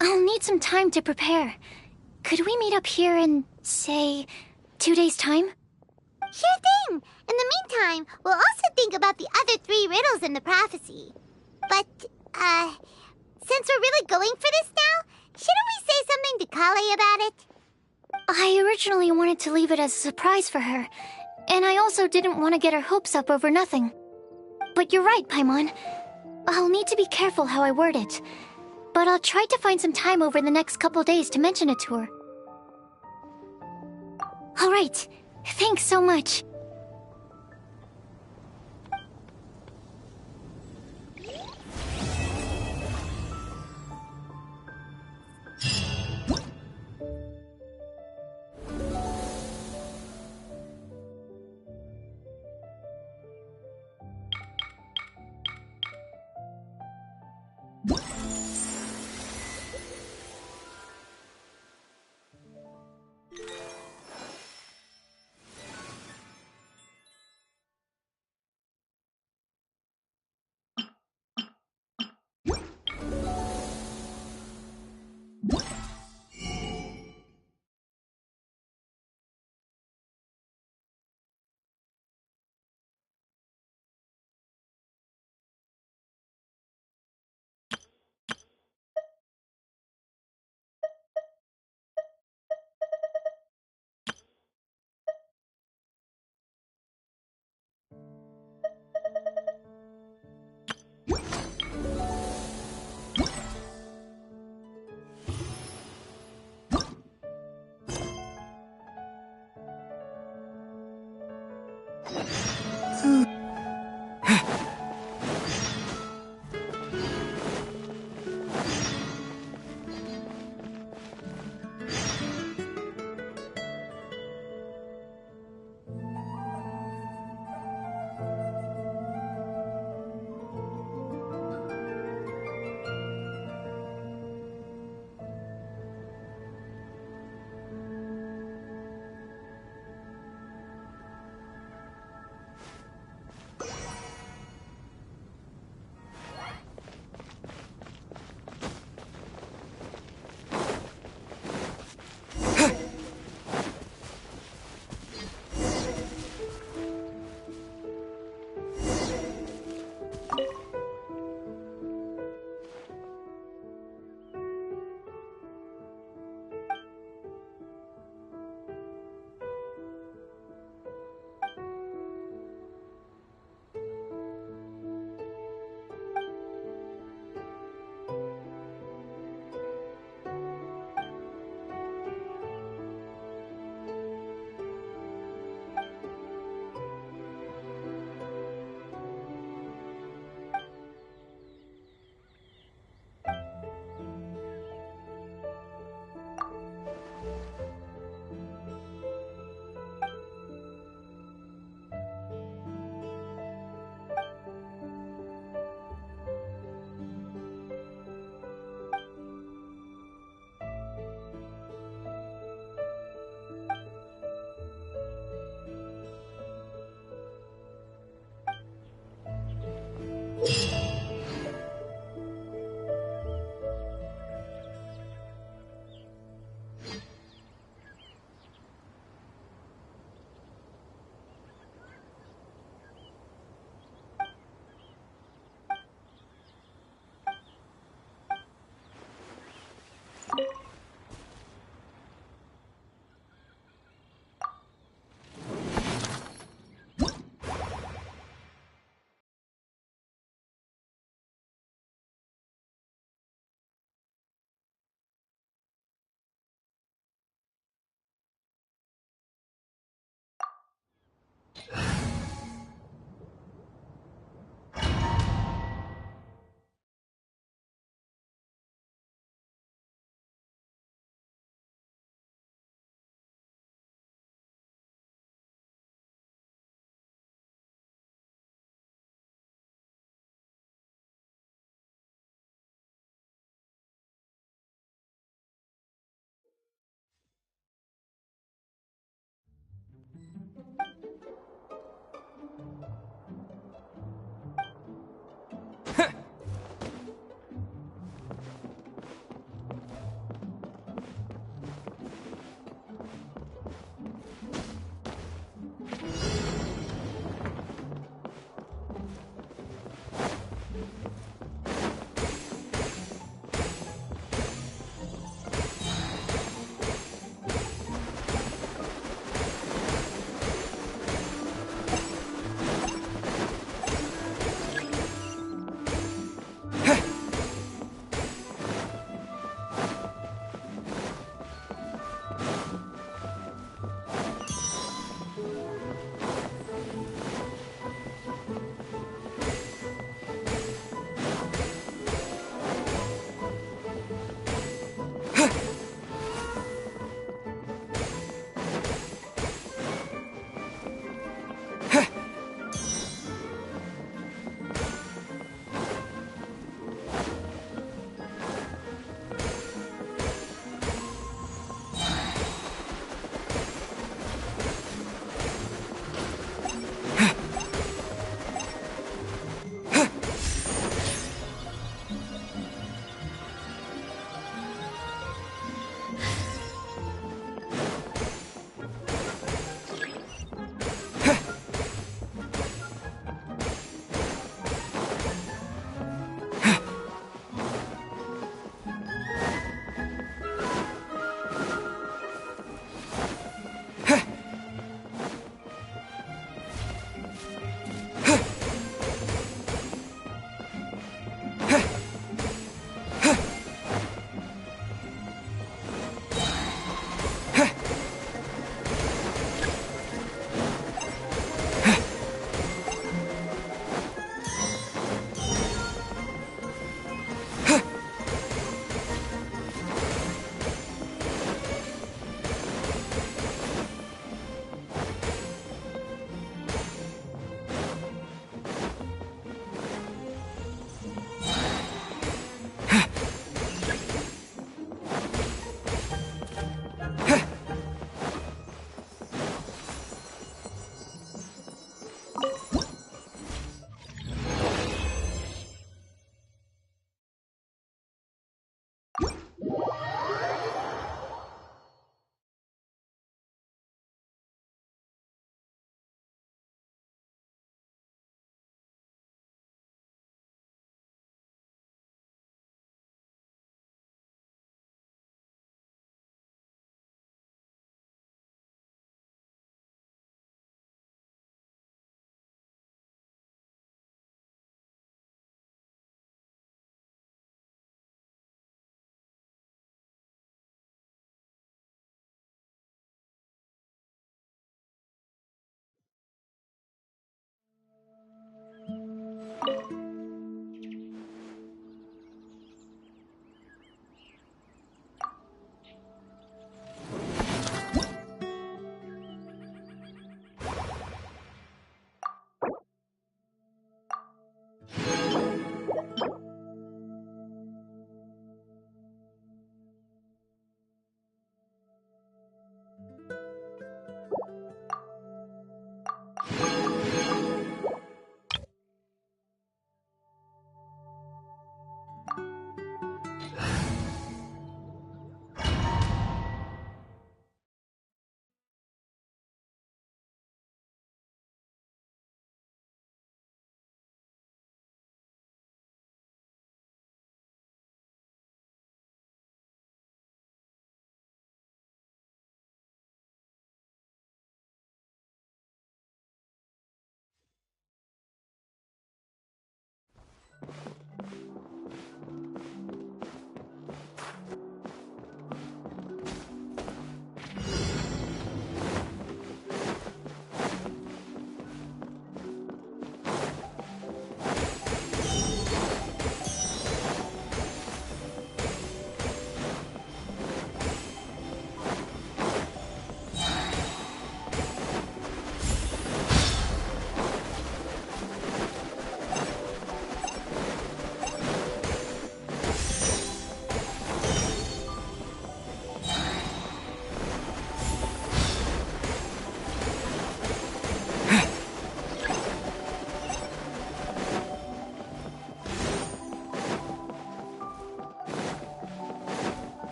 I'll need some time to prepare. Could we meet up here in, say, 2 days' time? Sure thing! In the meantime, we'll also think about the other 3 riddles in the prophecy. But, since we're really going for this now, shouldn't we say something to Kale about it? I originally wanted to leave it as a surprise for her, and I also didn't want to get her hopes up over nothing. But you're right, Paimon. I'll need to be careful how I word it, but I'll try to find some time over the next couple days to mention it to her. Alright, thanks so much.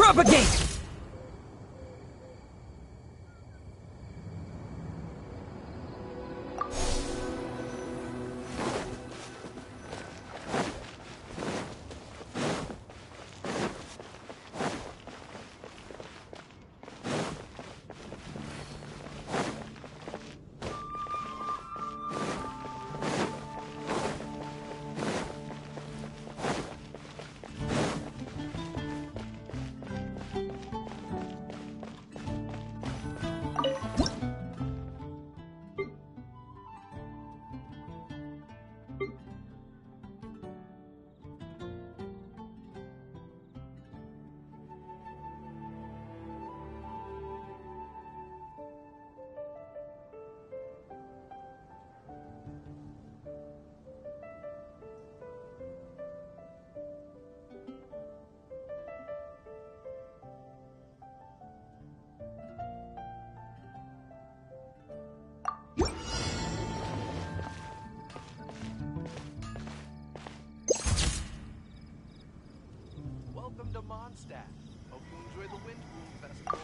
Propagate! Welcome to Mondstadt. Hope you enjoy the Windblume Festival.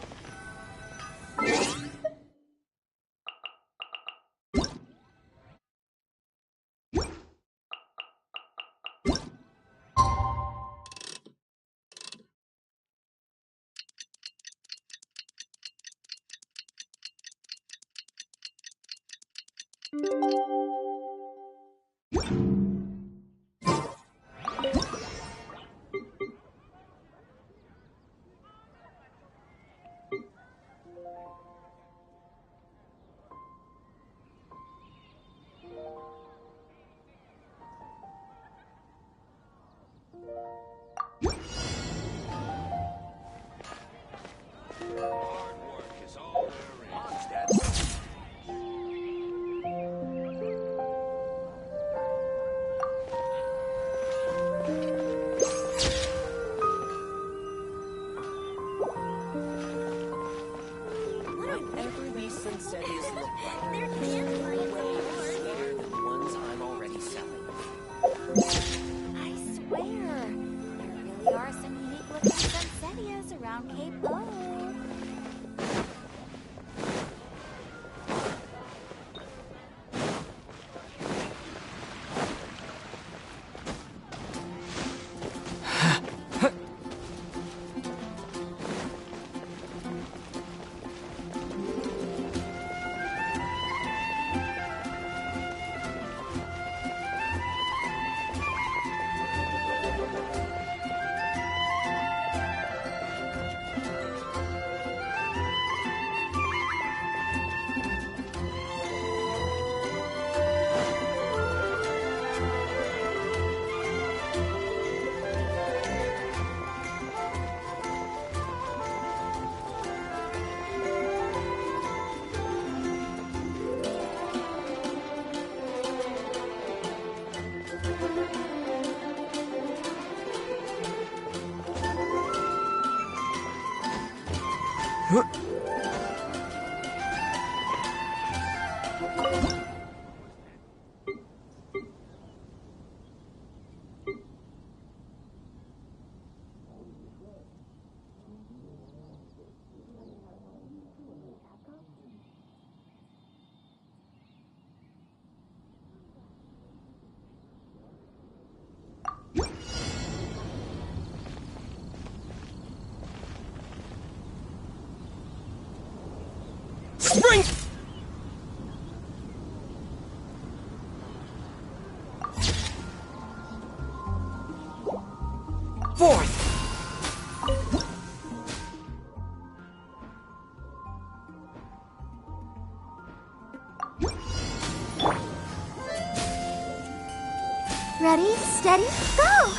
There are some unique looking sunsettias around Cape O. Spring! Fourth! Ready, steady, go!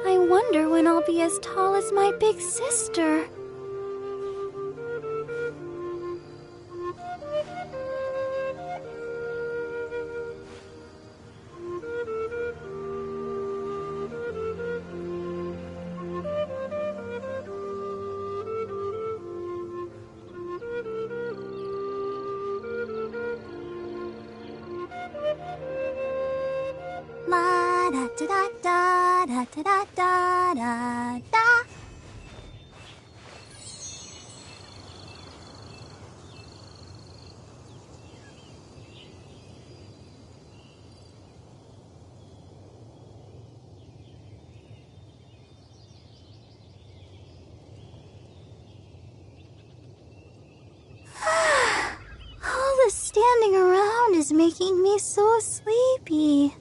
I wonder when I'll be as tall as my big sister. La da da da da da da da da da. All the standing around is making me so sleepy.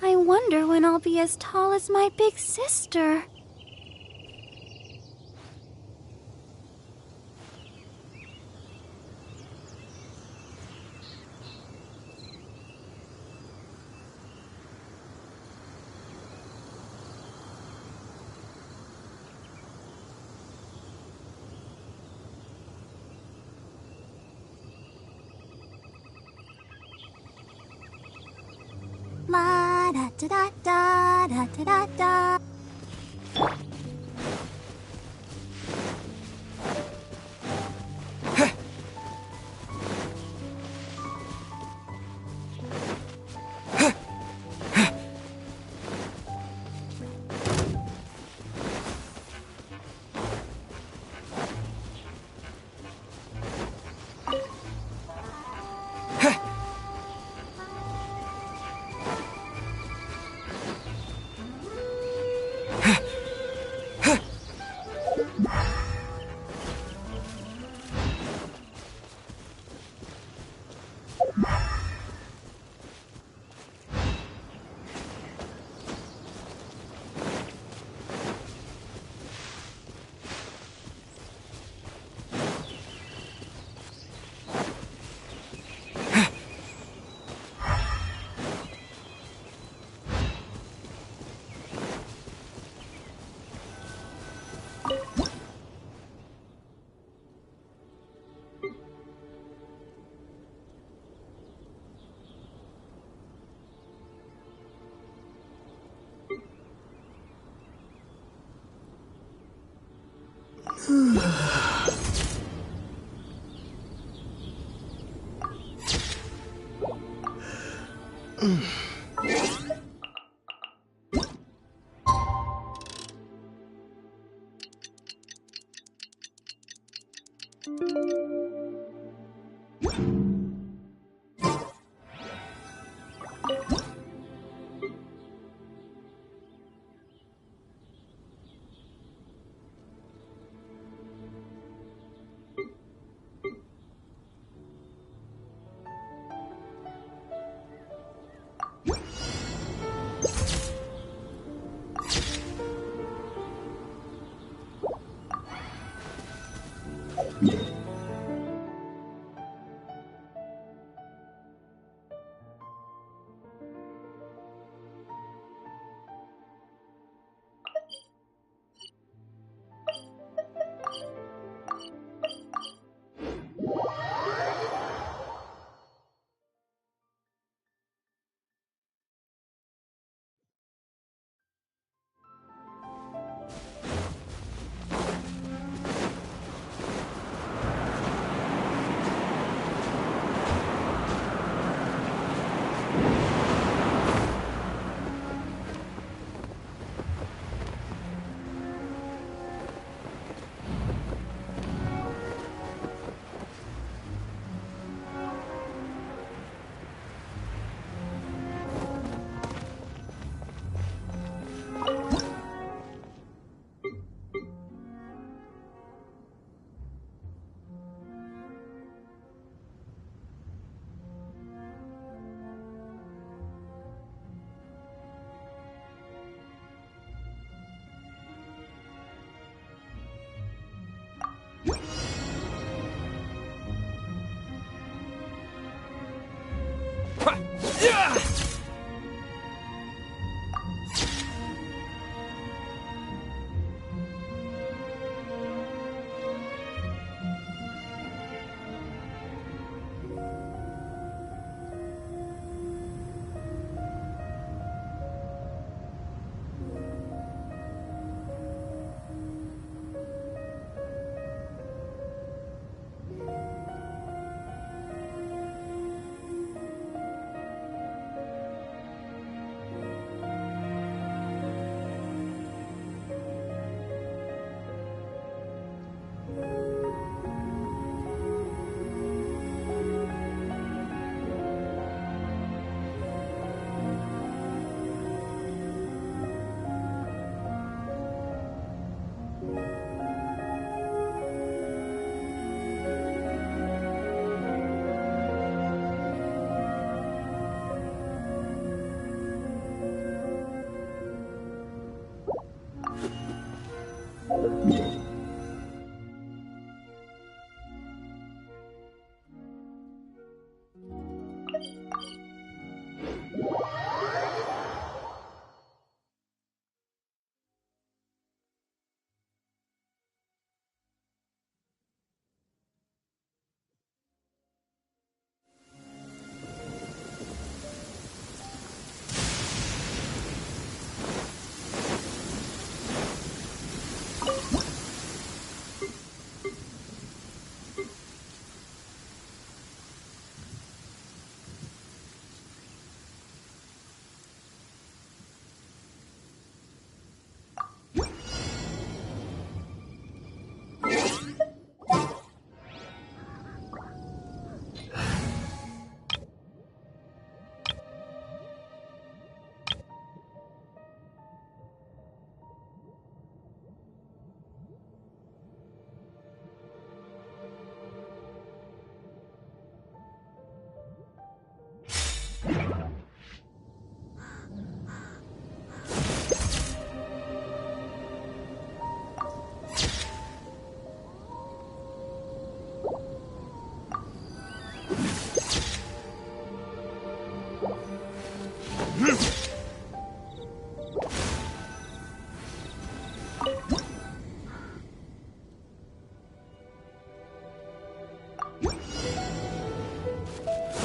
I wonder when I'll be as tall as my big sister. da da da da da da.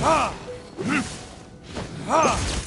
Ha! Ha!